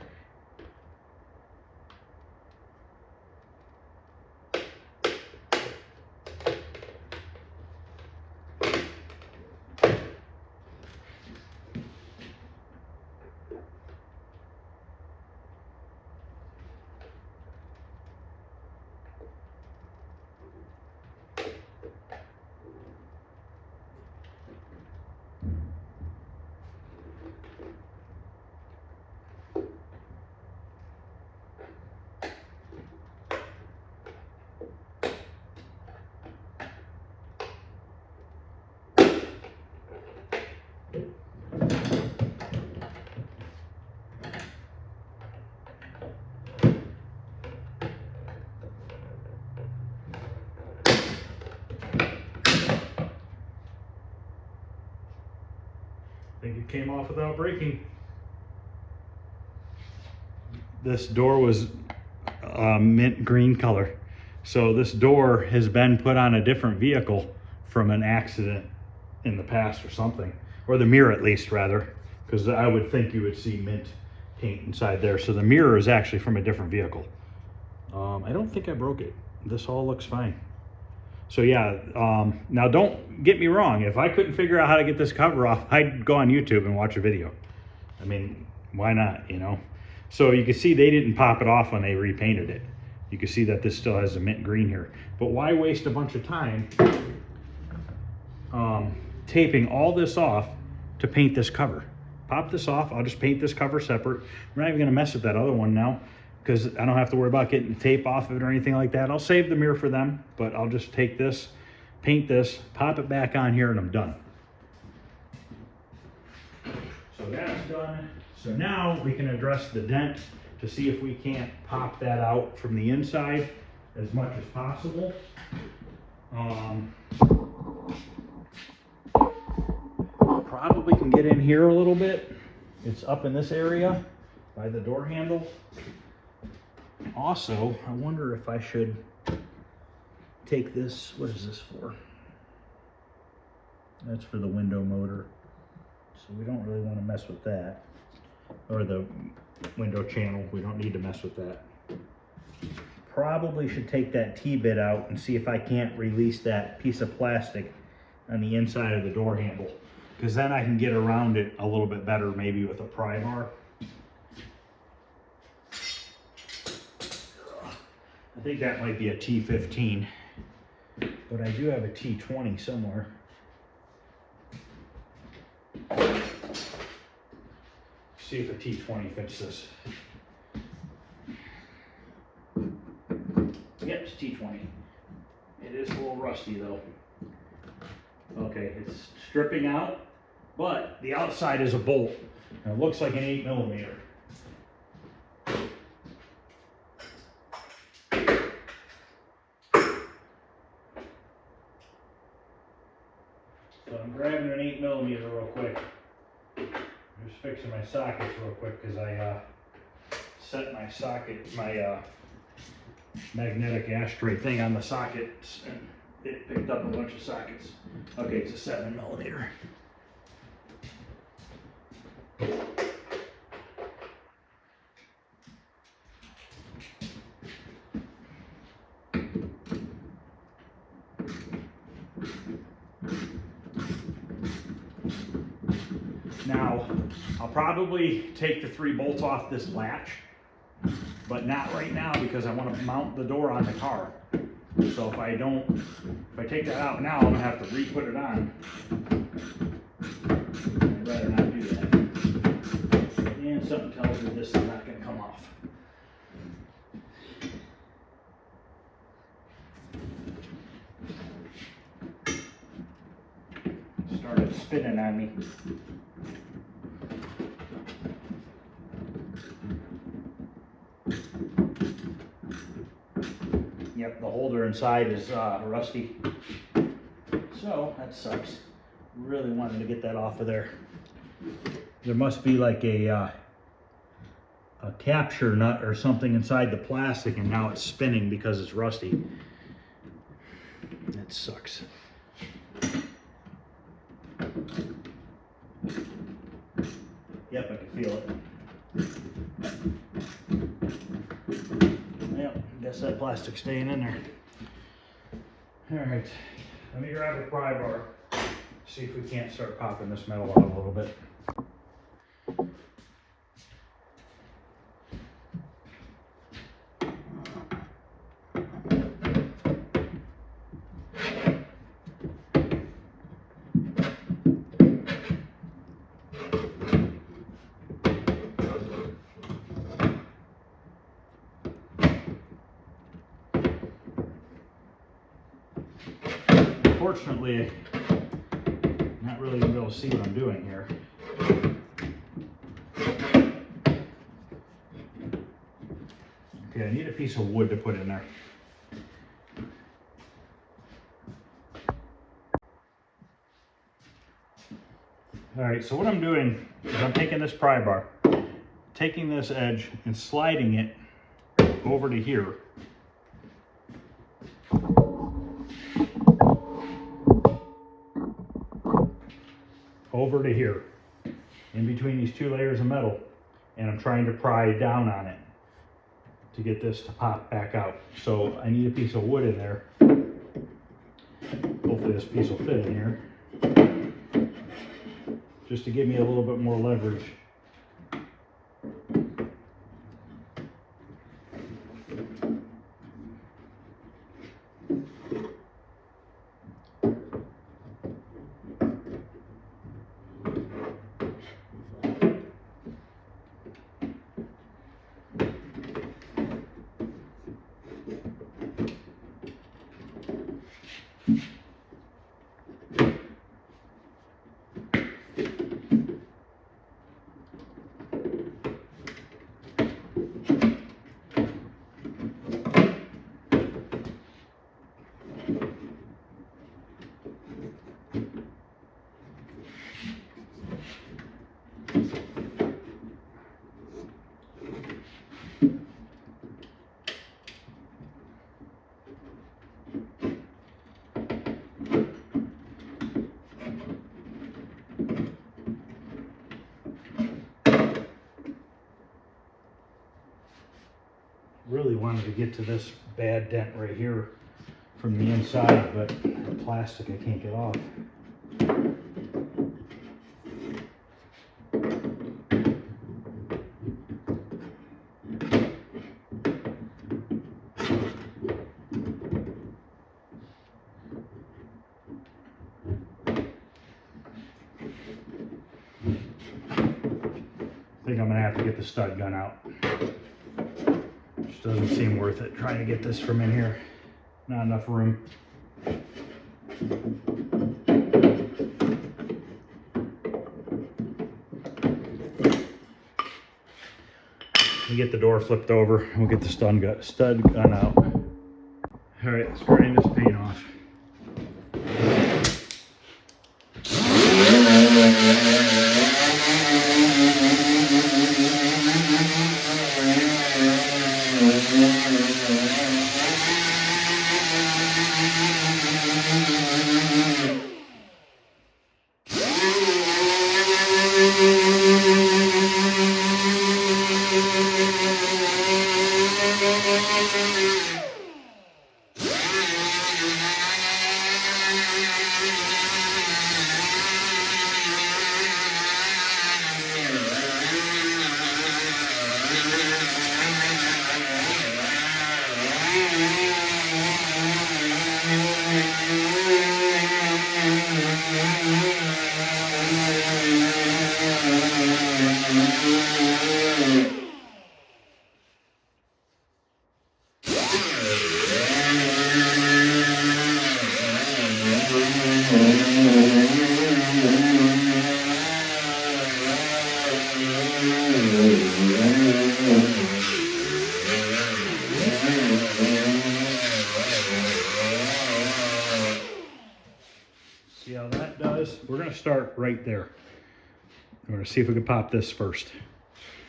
[SPEAKER 1] I think it came off without breaking. This door was mint green color. So this door has been put on a different vehicle from an accident in the past or something. Or the mirror at least, rather. Because I would think you would see mint paint inside there. So the mirror is actually from a different vehicle. I don't think I broke it. This all looks fine. So yeah, now don't get me wrong. If I couldn't figure out how to get this cover off, I'd go on YouTube and watch a video. I mean, why not, you know? So you can see they didn't pop it off when they repainted it. You can see that this still has a mint green here. But why waste a bunch of time taping all this off to paint this cover? Pop this off, I'll just paint this cover separate. We're not even gonna mess with that other one now, because I don't have to worry about getting the tape off of it or anything like that. I'll save the mirror for them, but I'll just take this, paint this, pop it back on here, and I'm done. So that's done. So now we can address the dent to see if we can't pop that out from the inside as much as possible. Probably can get in here a little bit. It's up in this area by the door handle. Also, I wonder if I should take this, what is this for? That's for the window motor. So we don't really want to mess with that. Or the window channel, we don't need to mess with that. Probably should take that T-bit out and see if I can't release that piece of plastic on the inside of the door handle. Because then I can get around it a little bit better, maybe with a pry bar. I think that might be a T15, but I do have a T20 somewhere. See if a T20 fits this. Yep, it's T20. It is a little rusty though. Okay, it's stripping out, but the outside is a bolt. And it looks like an 8mm. So I'm grabbing an 8mm real quick. I'm just fixing my sockets real quick because I set my socket, my magnetic ashtray thing on the sockets, and it picked up a bunch of sockets. Okay, it's a 7mm. Now, I'll probably take the 3 bolts off this latch, but not right now because I want to mount the door on the car. So if I take that out now, I'm gonna have to re-put it on. I'd rather not do that. And something tells me this is not gonna come off. Started spinning on me. Yep, the holder inside is rusty. So that sucks. Really wanted to get that off of there. There must be like a capture nut or something inside the plastic, and now it's spinning because it's rusty. That sucks. Yep, I can feel it. Yep, guess that plastic's staying in there. All right, let me grab a pry bar, see if we can't start popping this metal out a little bit. Unfortunately, I'm not really going to be able to see what I'm doing here. Okay, I need a piece of wood to put in there. All right, so what I'm doing is I'm taking this pry bar, taking this edge and sliding it over to here. Over to here, in between these two layers of metal, and I'm trying to pry down on it to get this to pop back out. So I need a piece of wood in there. Hopefully this piece will fit in here, just to give me a little bit more leverage. Really wanted to get to this bad dent right here from the inside, but the plastic I can't get off. I think I'm gonna have to get the stud gun out. Just doesn't seem worth it trying to get this from in here. Not enough room. We get the door flipped over and we'll get the stud gun out. All right, let's grind this paint off. See how that does? We're going to start right there. We're going to see if we can pop this first.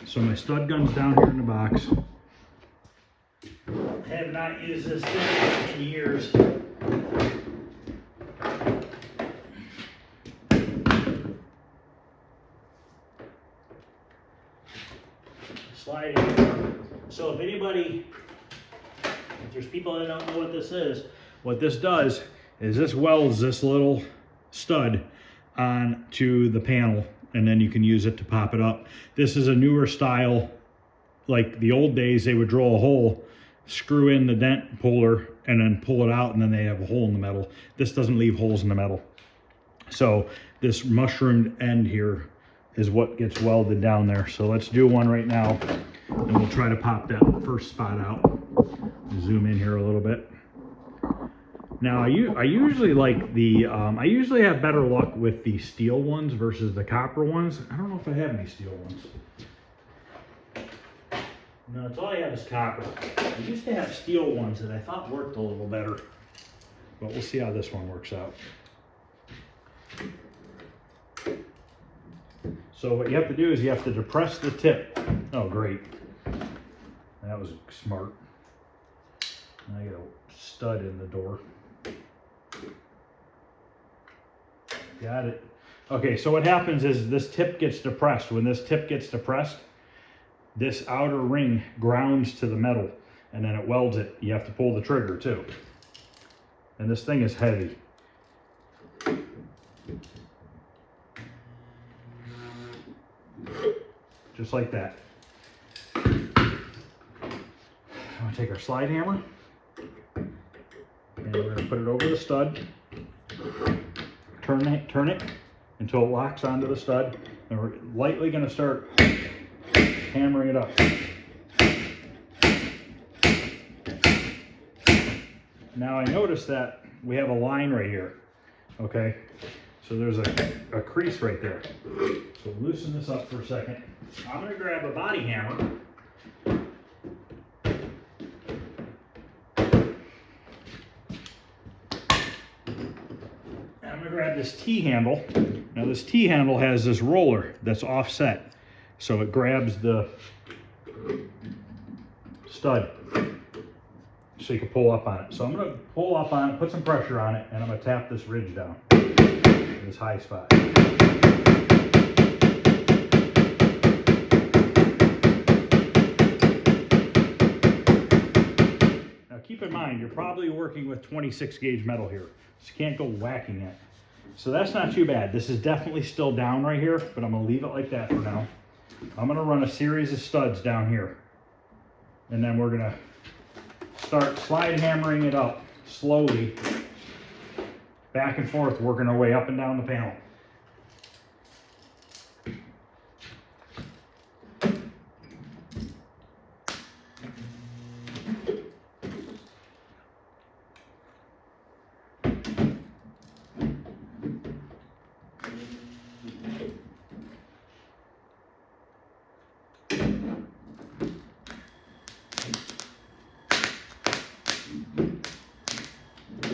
[SPEAKER 1] So my stud gun's down here in the box. I have not used this thing in years. Slide in. So if there's people that don't know what this does is this welds this little stud onto the panel, and then you can use it to pop it up. This is a newer style. Like the old days, they would drill a hole, screw in the dent puller, and then pull it out, and then they have a hole in the metal. This doesn't leave holes in the metal. So this mushroomed end here is what gets welded down there. So let's do one right now, and we'll try to pop that first spot out. Zoom in here a little bit. Now I usually like the, I usually have better luck with the steel ones versus the copper ones. I don't know if I have any steel ones. No, it's all I have is copper. I used to have steel ones that I thought worked a little better, but we'll see how this one works out. So what you have to do is you have to depress the tip. Oh, great. That was smart. I got a stud in the door. Got it. Okay, so what happens is this tip gets depressed. When this tip gets depressed, this outer ring grounds to the metal and then it welds it. You have to pull the trigger too. And this thing is heavy. Just like that. I'm gonna take our slide hammer and we're gonna put it over the stud. Turn it until it locks onto the stud, and we're lightly gonna start hammering it up. Now I noticed that we have a line right here, okay? So there's a crease right there. So loosen this up for a second. I'm gonna grab a body hammer. I'm gonna grab this T-handle. Now this T-handle has this roller that's offset. So it grabs the stud so you can pull up on it. So I'm gonna pull up on it, put some pressure on it, and I'm gonna tap this ridge down, this high spot. Now keep in mind, you're probably working with 26 gauge metal here, so you can't go whacking it. So that's not too bad. This is definitely still down right here, but I'm gonna leave it like that for now. I'm gonna run a series of studs down here, and then we're gonna start slide hammering it up slowly, back and forth, working our way up and down the panel.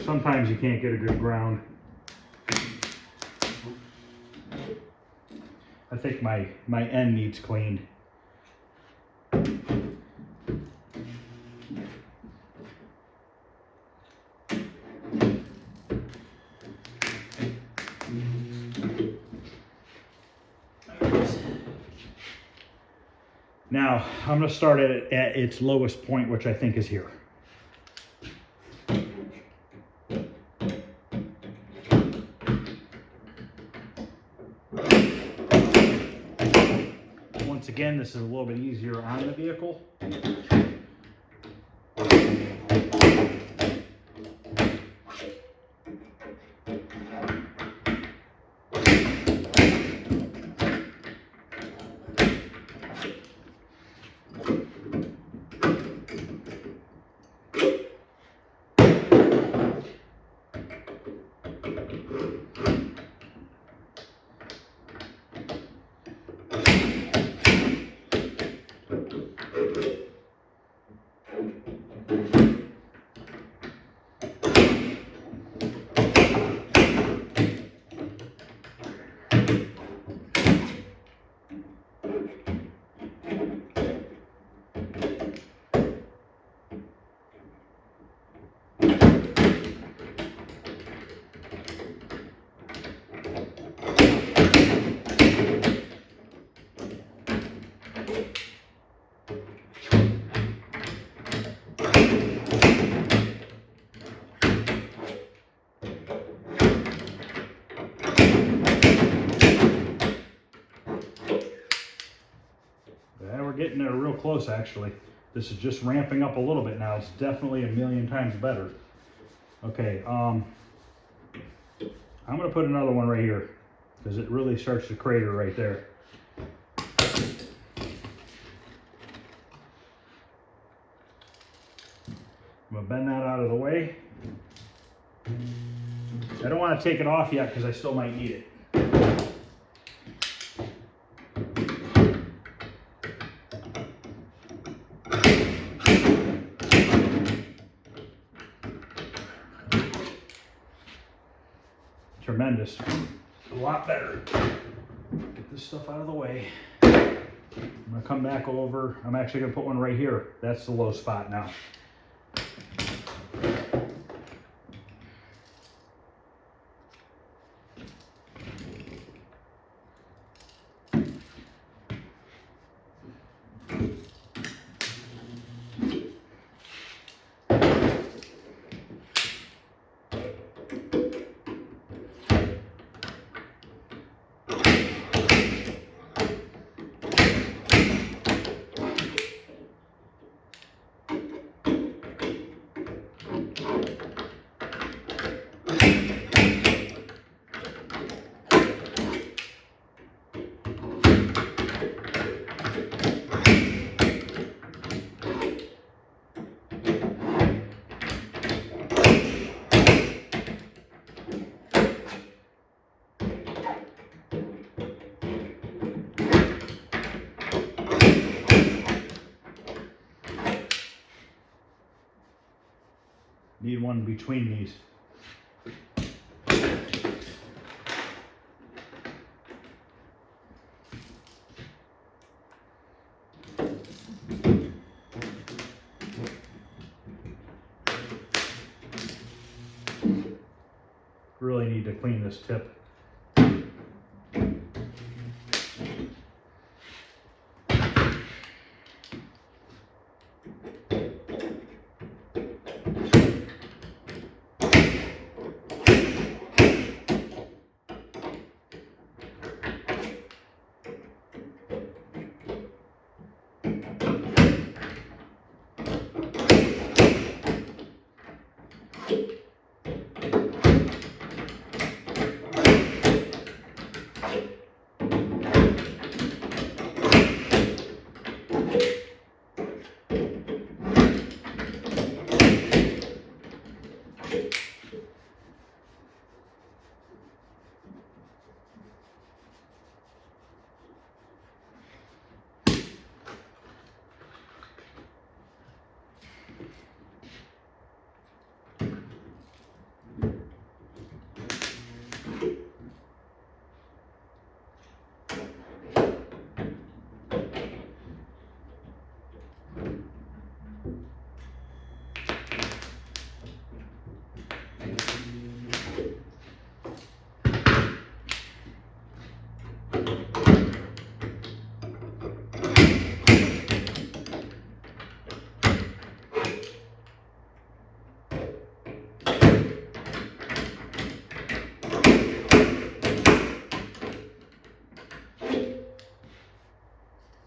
[SPEAKER 1] Sometimes you can't get a good ground. I think my end needs cleaned. Now, I'm going to start at its lowest point, which I think is here. Once again, this is a little bit easier on the vehicle. Getting there real close, actually. This is just ramping up a little bit now. It's definitely a million times better. Okay, I'm gonna put another one right here because it really starts to crater right there. I'm gonna bend that out of the way. I don't want to take it off yet because I still might need it. Tremendous. A lot better. Get this stuff out of the way. I'm gonna come back over. I'm actually gonna put one right here. That's the low spot now. Need one between these. Really need to clean this tip.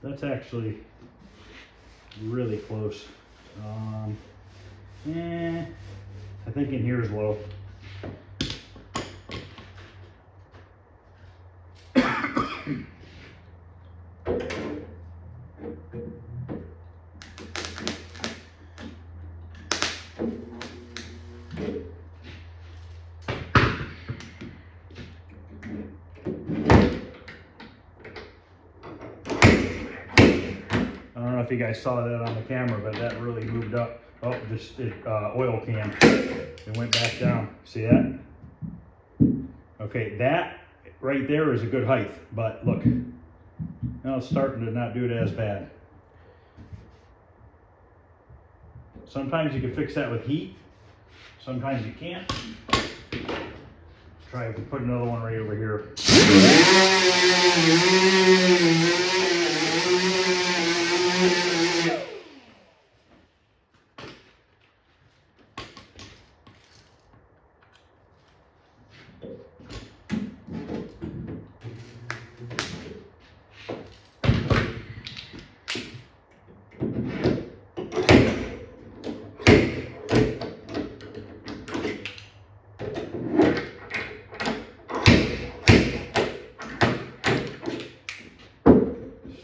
[SPEAKER 1] That's actually really close. I think in here is low. If you guys saw that on the camera, but that really moved up. Oh, just oil can. It went back down. See that? Okay, that right there is a good height, but look, now it's starting to not do it as bad. Sometimes you can fix that with heat. Sometimes you can't. Try if we put another one right over here.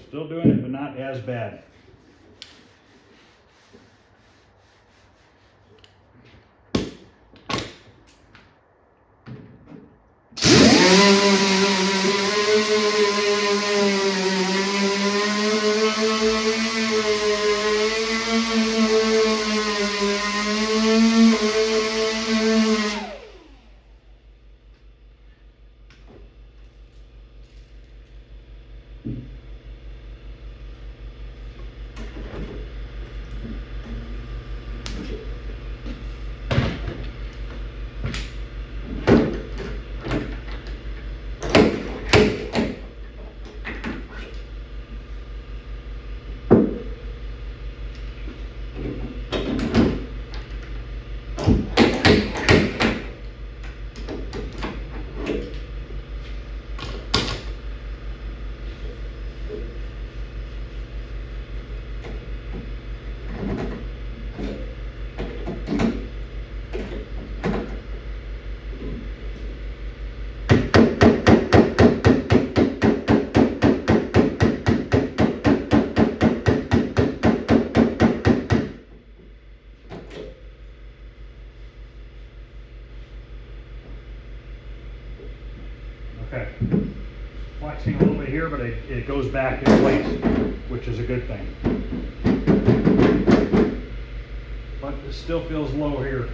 [SPEAKER 1] Still doing it, but not as bad. it goes back in place, which is a good thing. But it still feels low here.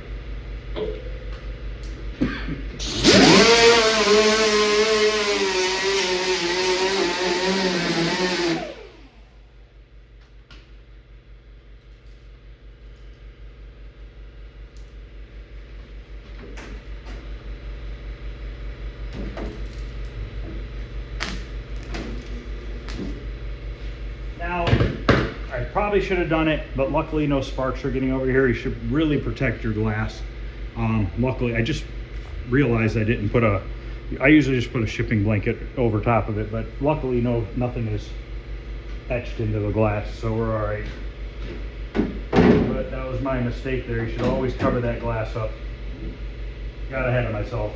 [SPEAKER 1] Now, I probably should have done it, but luckily no sparks are getting over here. You should really protect your glass. Luckily, I just realized I didn't put I usually just put a shipping blanket over top of it, but luckily nothing is etched into the glass, so we're all right. But that was my mistake there. You should always cover that glass up. Got ahead of myself.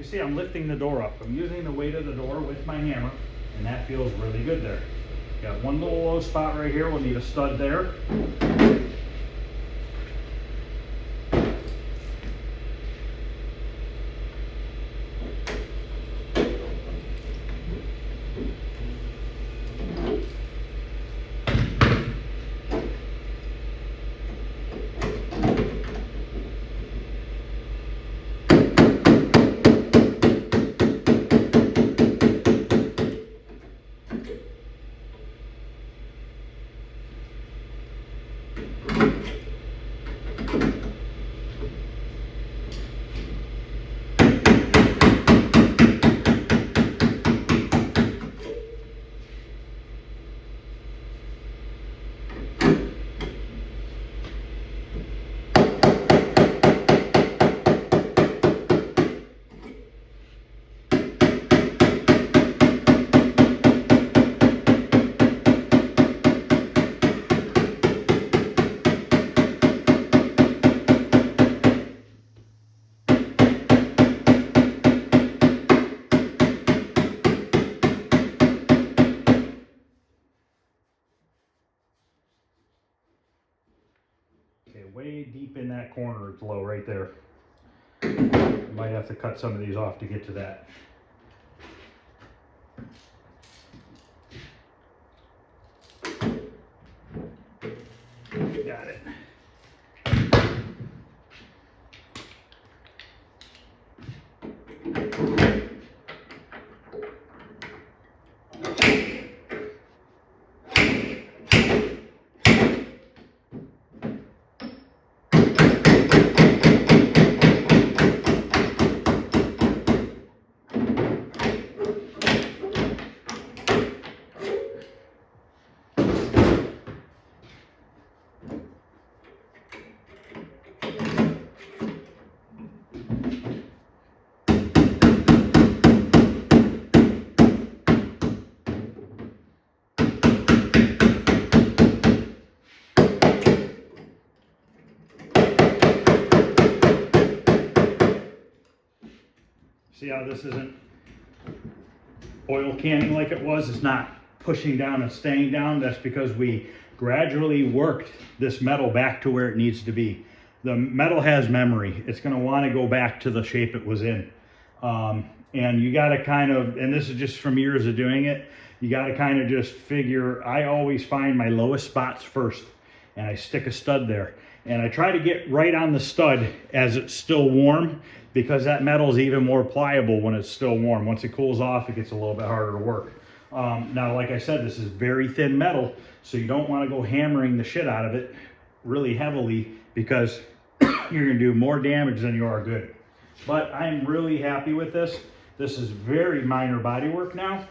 [SPEAKER 1] See, I'm lifting the door up. I'm using the weight of the door with my hammer, and that feels really good there. Got one little low spot right here. We'll need a stud there. Way deep in that corner, it's low right there. Might have to cut some of these off to get to that. Got it. See how this isn't oil canning like it was? It's not pushing down and staying down. That's because we gradually worked this metal back to where it needs to be. The metal has memory. It's going to want to go back to the shape it was in. And you got to kind of, and this is just from years of doing it, you got to kind of just figure, I always find my lowest spots first, and I stick a stud there. And I try to get right on the stud as it's still warm, because that metal is even more pliable when it's still warm. Once it cools off, it gets a little bit harder to work. Now, like I said, this is very thin metal, so you don't want to go hammering the shit out of it really heavily, because you're going to do more damage than you are good. But I'm really happy with this. This is very minor body work now.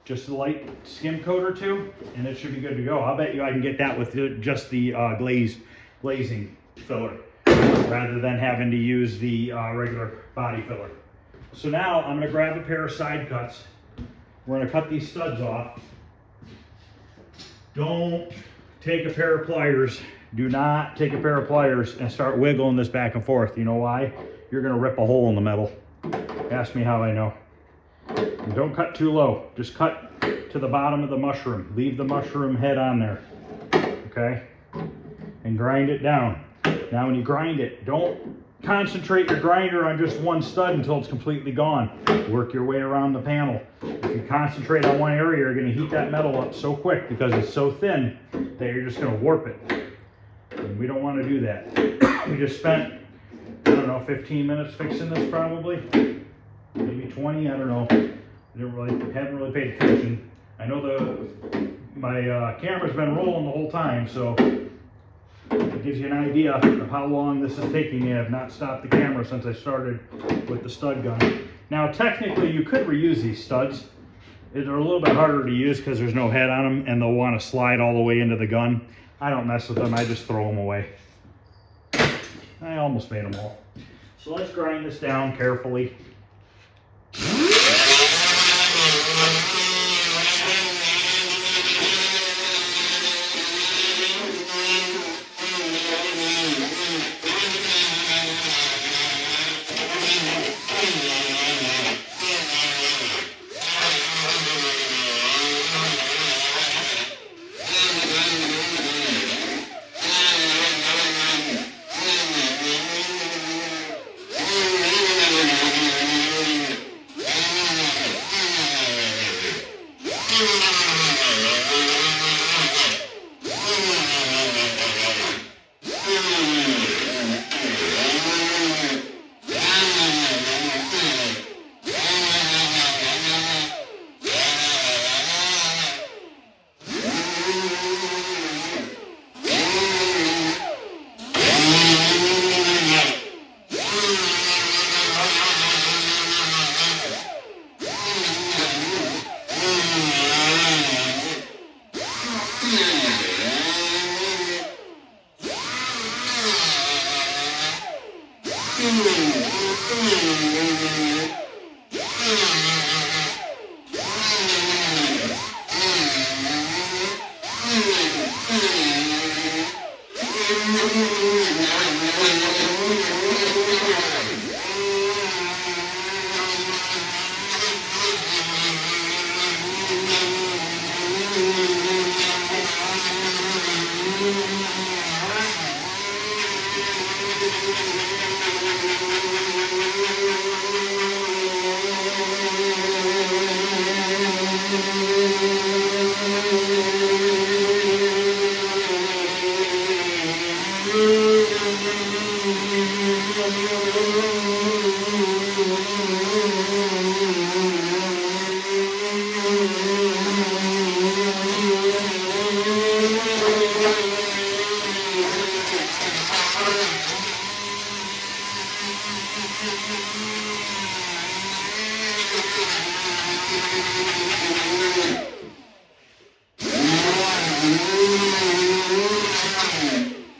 [SPEAKER 1] Just a light skim coat or two, and it should be good to go. I'll bet you I can get that with just the glazing filler, rather than having to use the regular body filler. So now I'm going to grab a pair of side cuts. We're going to cut these studs off. Don't take a pair of pliers. Do not take a pair of pliers and start wiggling this back and forth. You know why? You're going to rip a hole in the metal. Ask me how I know. And don't cut too low. Just cut to the bottom of the mushroom. Leave the mushroom head on there. Okay? and grind it down. Now when you grind it, don't concentrate your grinder on just one stud until it's completely gone. Work your way around the panel. If you concentrate on one area, you're going to heat that metal up so quick because it's so thin that you're just going to warp it. And we don't want to do that. We just spent, I don't know, 15 minutes fixing this probably. Maybe 20, I don't know. Haven't really paid attention. I know my camera's been rolling the whole time, so it gives you an idea of how long this is taking me. I've not stopped the camera since I started with the stud gun. Now technically you could reuse these studs. They're a little bit harder to use because there's no head on them and they'll want to slide all the way into the gun. I don't mess with them, I just throw them away. I almost made them all. So let's grind this down carefully.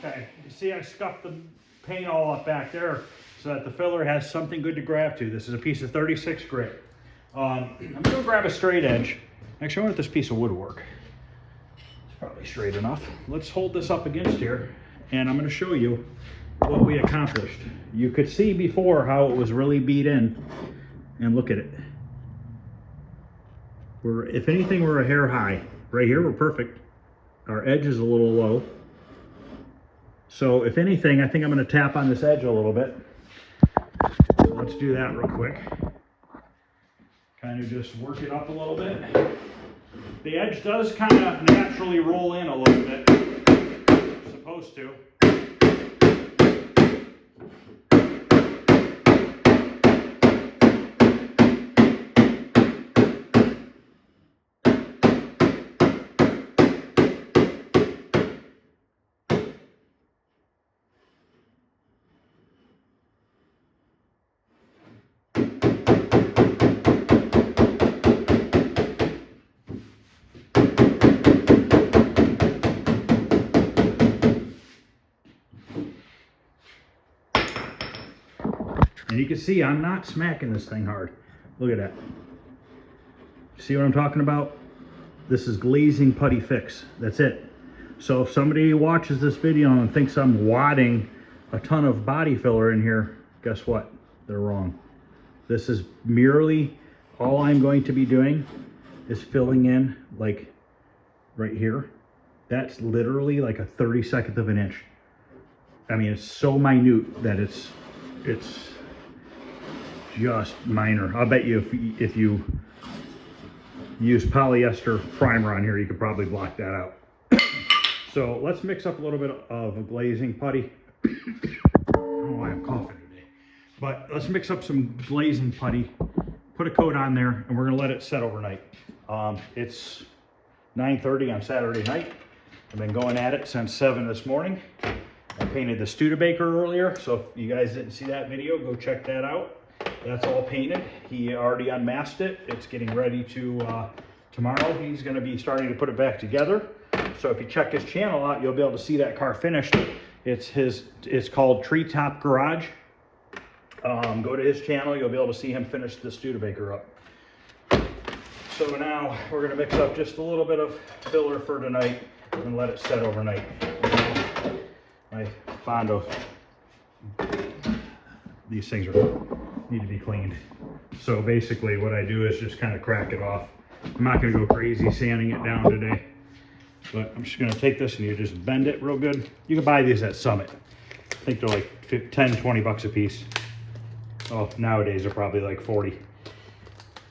[SPEAKER 1] Okay, you see I scuffed the paint all up back there so that the filler has something good to grab to. This is a piece of 36 grit. I'm going to grab a straight edge. Actually, I want this piece of woodwork. It's probably straight enough. Let's hold this up against here, and I'm going to show you what we accomplished. You could see before how it was really beat in, and look at it. If anything, we're a hair high. Right here, we're perfect. Our edge is a little low. So if anything, I think I'm going to tap on this edge a little bit. So let's do that real quick. Kind of just work it up a little bit. The edge does kind of naturally roll in a little bit. It's supposed to. And you can see I'm not smacking this thing hard. Look at that. See what I'm talking about? This is glazing putty fix. That's it. So if somebody watches this video and thinks I'm wadding a ton of body filler in here, guess what? They're wrong. This is merely, all I'm going to be doing is filling in like right here. That's literally like a 32nd of an inch. I mean, it's so minute that it's just minor. I'll bet you if you use polyester primer on here, you could probably block that out. So let's mix up a little bit of a glazing putty. I don't know why I'm coughing today, but let's mix up some glazing putty, put a coat on there, and we're gonna let it set overnight. It's 9:30 on Saturday night. I've been going at it since 7 this morning. I painted the Studebaker earlier, so if you guys didn't see that video, go check that out. That's all painted. He already unmasked it. It's getting ready to, tomorrow he's gonna be starting to put it back together. So if you check his channel out, you'll be able to see that car finished. It's called Treetop Garage. Go to his channel, you'll be able to see him finish the Studebaker up. So now we're gonna mix up just a little bit of filler for tonight and let it set overnight. My Bondo, these things need to be cleaned. So basically what I do is just kind of crack it off. I'm not gonna go crazy sanding it down today, but I'm just gonna take this and you just bend it real good. You can buy these at Summit. I think they're like 10, 20 bucks a piece. Oh, nowadays they're probably like 40.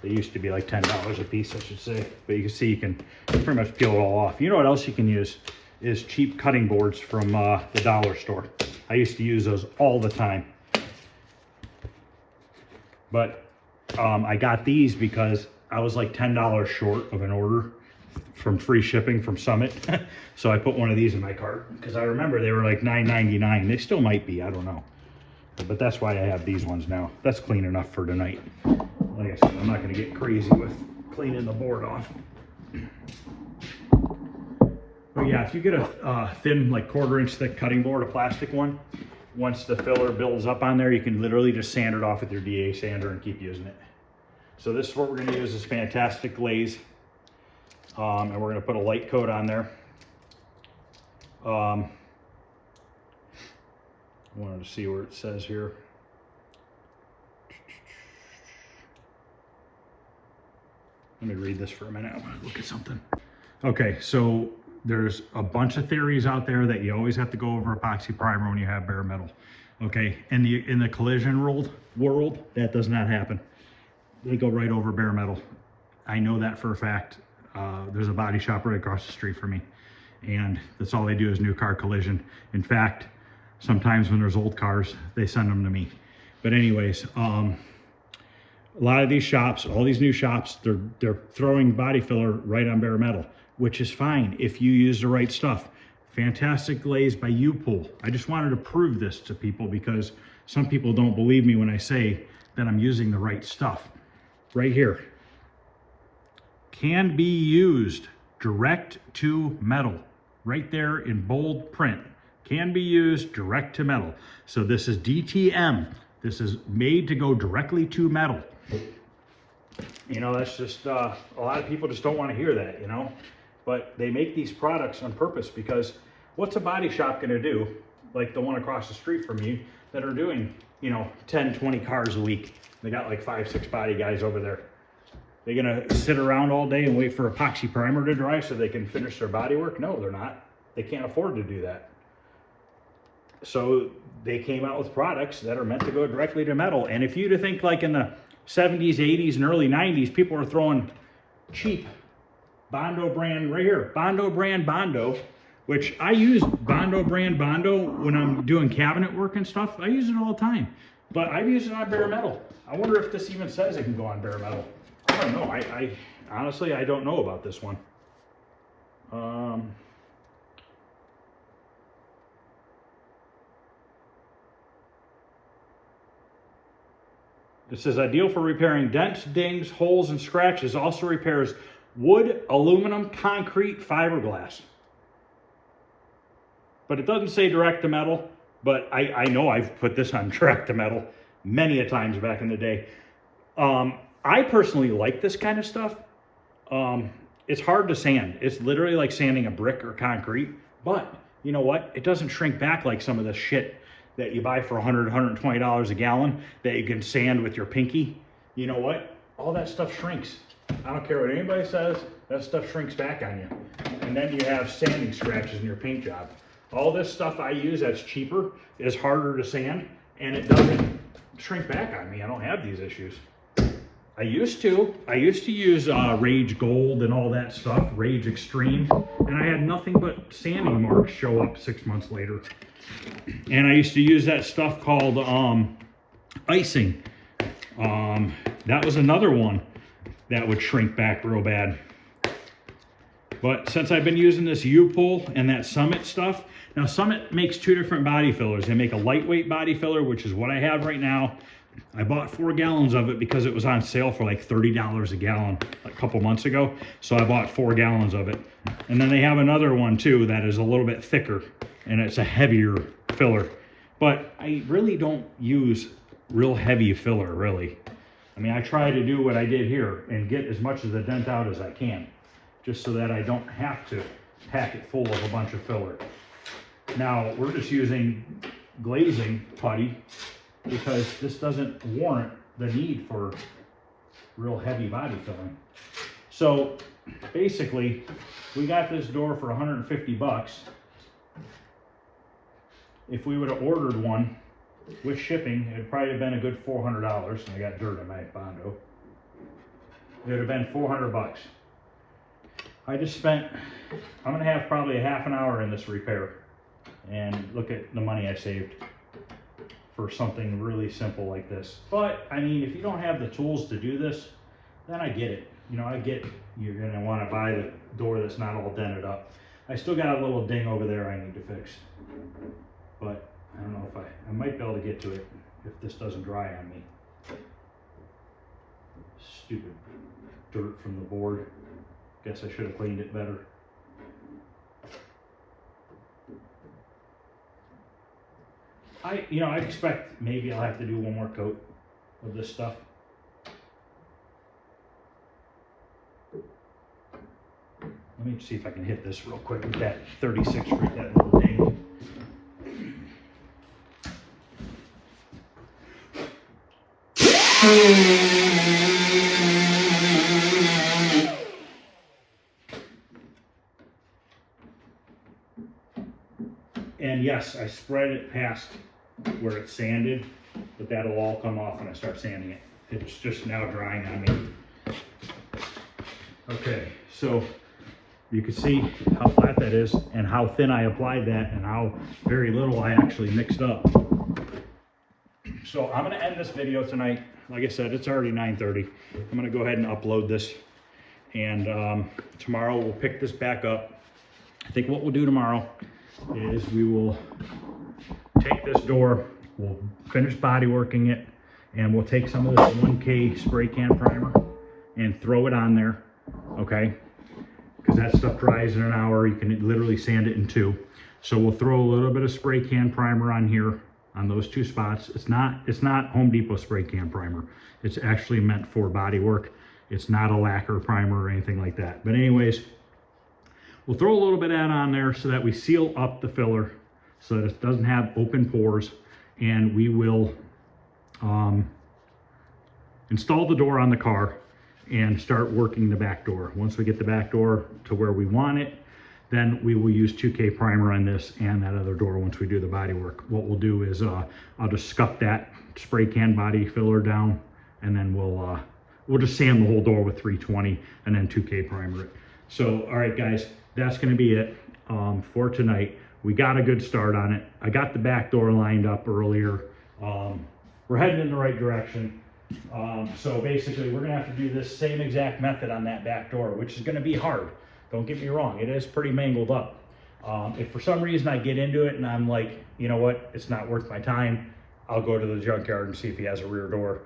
[SPEAKER 1] They used to be like $10 a piece, I should say. But you can see you can pretty much peel it all off. You know what else you can use is cheap cutting boards from the dollar store. I used to use those all the time. But I got these because I was like $10 short of an order from free shipping from Summit. So I put one of these in my cart because I remember they were like $9.99. They still might be, I don't know. But that's why I have these ones now. That's clean enough for tonight. Like I said, I'm not gonna get crazy with cleaning the board off. But yeah, if you get a thin, like 1/4 inch thick cutting board, a plastic one, once the filler builds up on there, you can literally just sand it off with your DA sander and keep using it. So this is what we're gonna use, this fantastic glaze. And we're gonna put a light coat on there. I wanted to see where it says here. Let me read this for a minute. I want to look at something. Okay, so there's a bunch of theories out there that you always have to go over epoxy primer when you have bare metal. Okay, in the collision world, that does not happen. They go right over bare metal. I know that for a fact. There's a body shop right across the street from me, and that's all they do is new car collision. In fact, sometimes when there's old cars, they send them to me. But anyways, a lot of these shops, all these new shops, they're throwing body filler right on bare metal, which is fine if you use the right stuff. Fantastic glaze by U-Pool. I just wanted to prove this to people because some people don't believe me when I say that I'm using the right stuff. Right here. Can be used direct to metal. Right there in bold print. Can be used direct to metal. So this is DTM. This is made to go directly to metal. You know, that's just, a lot of people just don't want to hear that, you know. But they make these products on purpose because what's a body shop going to do, like the one across the street from you, that are doing, you know, 10, 20 cars a week. They got like 5, 6 body guys over there. They're going to sit around all day and wait for epoxy primer to dry so they can finish their body work? No, they're not. They can't afford to do that. So they came out with products that are meant to go directly to metal. And if you'd think like in the 70s, 80s, and early 90s, people were throwing cheap Bondo brand right here, Bondo brand Bondo, which I use Bondo brand Bondo when I'm doing cabinet work and stuff. I use it all the time, but I've used it on bare metal. I wonder if this even says it can go on bare metal. I don't know. I honestly, I don't know about this one. It says ideal for repairing dents, dings, holes, and scratches. Also repairs wood, aluminum, concrete, fiberglass. But it doesn't say direct to metal, but I know I've put this on direct to metal many a times back in the day. I personally like this kind of stuff. It's hard to sand. It's literally like sanding a brick or concrete, but you know what? It doesn't shrink back like some of the shit that you buy for $100, $120 a gallon that you can sand with your pinky. You know what? All that stuff shrinks. I don't care what anybody says, that stuff shrinks back on you. And then you have sanding scratches in your paint job. All this stuff I use that's cheaper is harder to sand, and it doesn't shrink back on me. I don't have these issues. I used to use Rage Gold and all that stuff, Rage Extreme, and I had nothing but sanding marks show up 6 months later. And I used to use that stuff called icing. That was another one that would shrink back real bad. But since I've been using this U-Pull and that Summit stuff, now Summit makes 2 different body fillers. They make a lightweight body filler, which is what I have right now. I bought 4 gallons of it because it was on sale for like $30 a gallon a couple months ago. So I bought 4 gallons of it. And then they have another one too that is a little bit thicker and it's a heavier filler. But I really don't use real heavy filler, really. I mean, I try to do what I did here and get as much of the dent out as I can, just so that I don't have to pack it full of a bunch of filler. Now, we're just using glazing putty because this doesn't warrant the need for real heavy body filling. So basically, we got this door for 150 bucks. If we would have ordered one with shipping, it'd probably have been a good $400. I got dirt in my Bondo. It would have been 400 bucks. I just spent, I'm gonna have probably a half an hour in this repair, and look at the money I saved for something really simple like this. But I mean, if you don't have the tools to do this, then I get it. You know, I get you're gonna wanna buy the door that's not all dented up. I still got a little ding over there I need to fix, but I don't know if I might be able to get to it if this doesn't dry on me. Stupid dirt from the board. Guess I should have cleaned it better. I expect maybe I'll have to do one more coat of this stuff. Let me see if I can hit this real quick with that 36 grit, that little ding. And yes, I spread it past where it's sanded, but that'll all come off when I start sanding it. It's just now drying on me. Okay, so you can see how flat that is and how thin I applied that and how very little I actually mixed up. So I'm gonna end this video tonight. Like I said, it's already 9:30. I'm gonna go ahead and upload this, and tomorrow we'll pick this back up. I think what we'll do tomorrow is we will take this door, we'll finish body working it, and we'll take some of this 1K spray can primer and throw it on there, okay? Because that stuff dries in an hour. You can literally sand it in 2. So we'll throw a little bit of spray can primer on here on those 2 spots. It's not Home Depot spray can primer. It's actually meant for body work. It's not a lacquer primer or anything like that. But anyways, we'll throw a little bit of that on there so that we seal up the filler so that it doesn't have open pores, and we will install the door on the car and start working the back door. Once we get the back door to where we want it, then we will use 2K primer on this and that other door once we do the body work. What we'll do is I'll just scuff that spray can body filler down, and then we'll just sand the whole door with 320 and then 2K primer it. So, all right, guys, that's gonna be it for tonight. We got a good start on it. I got the back door lined up earlier. We're heading in the right direction. So basically, we're gonna have to do this same exact method on that back door, which is gonna be hard. Don't get me wrong, it is pretty mangled up. If for some reason I get into it and I'm like, you know what, it's not worth my time, I'll go to the junkyard and see if he has a rear door.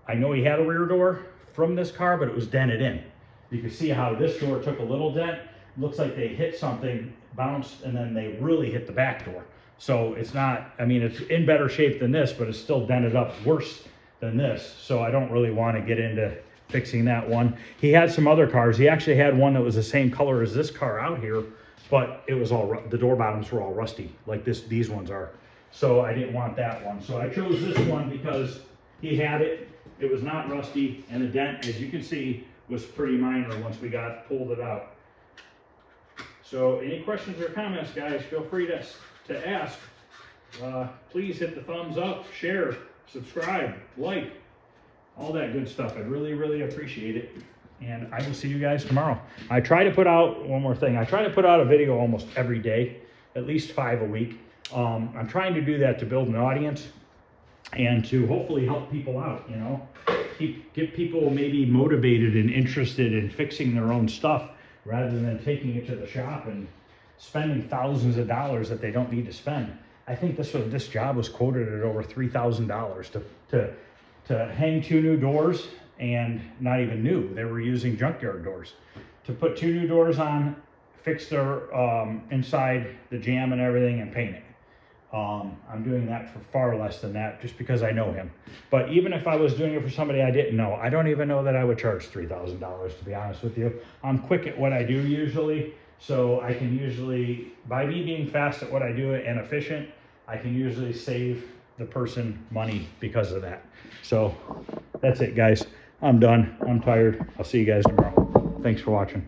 [SPEAKER 1] I know he had a rear door from this car, but it was dented in. You can see how this door took a little dent. Looks like they hit something, bounced, and then they really hit the back door. So it's not, I mean, it's in better shape than this, but it's still dented up worse than this. So I don't really want to get into fixing that one. He had some other cars. He actually had one that was the same color as this car out here, but it was all, the door bottoms were all rusty, like these ones are. So I didn't want that one. So I chose this one because he had it. It was not rusty, and the dent, as you can see, was pretty minor once we pulled it out. So any questions or comments, guys, feel free to to ask. Please hit the thumbs up, share, subscribe, like, all that good stuff. I'd really, really appreciate it. And I will see you guys tomorrow. I try to put out, one more thing, I try to put out a video almost every day, at least 5 a week. I'm trying to do that to build an audience and to hopefully help people out, you know, get people maybe motivated and interested in fixing their own stuff rather than taking it to the shop and spending thousands of dollars that they don't need to spend. I think this job was quoted at over $3,000 to hang 2 new doors, and not even new. They were using junkyard doors to put 2 new doors on, fix their inside, the jamb and everything, and paint it. I'm doing that for far less than that just because I know him. But even if I was doing it for somebody I didn't know, I don't even know that I would charge $3,000, to be honest with you. I'm quick at what I do usually, so I can usually, by me being fast at what I do and efficient, I can usually save the person money because of that. So that's it, guys. I'm done. I'm tired. I'll see you guys tomorrow. Thanks for watching.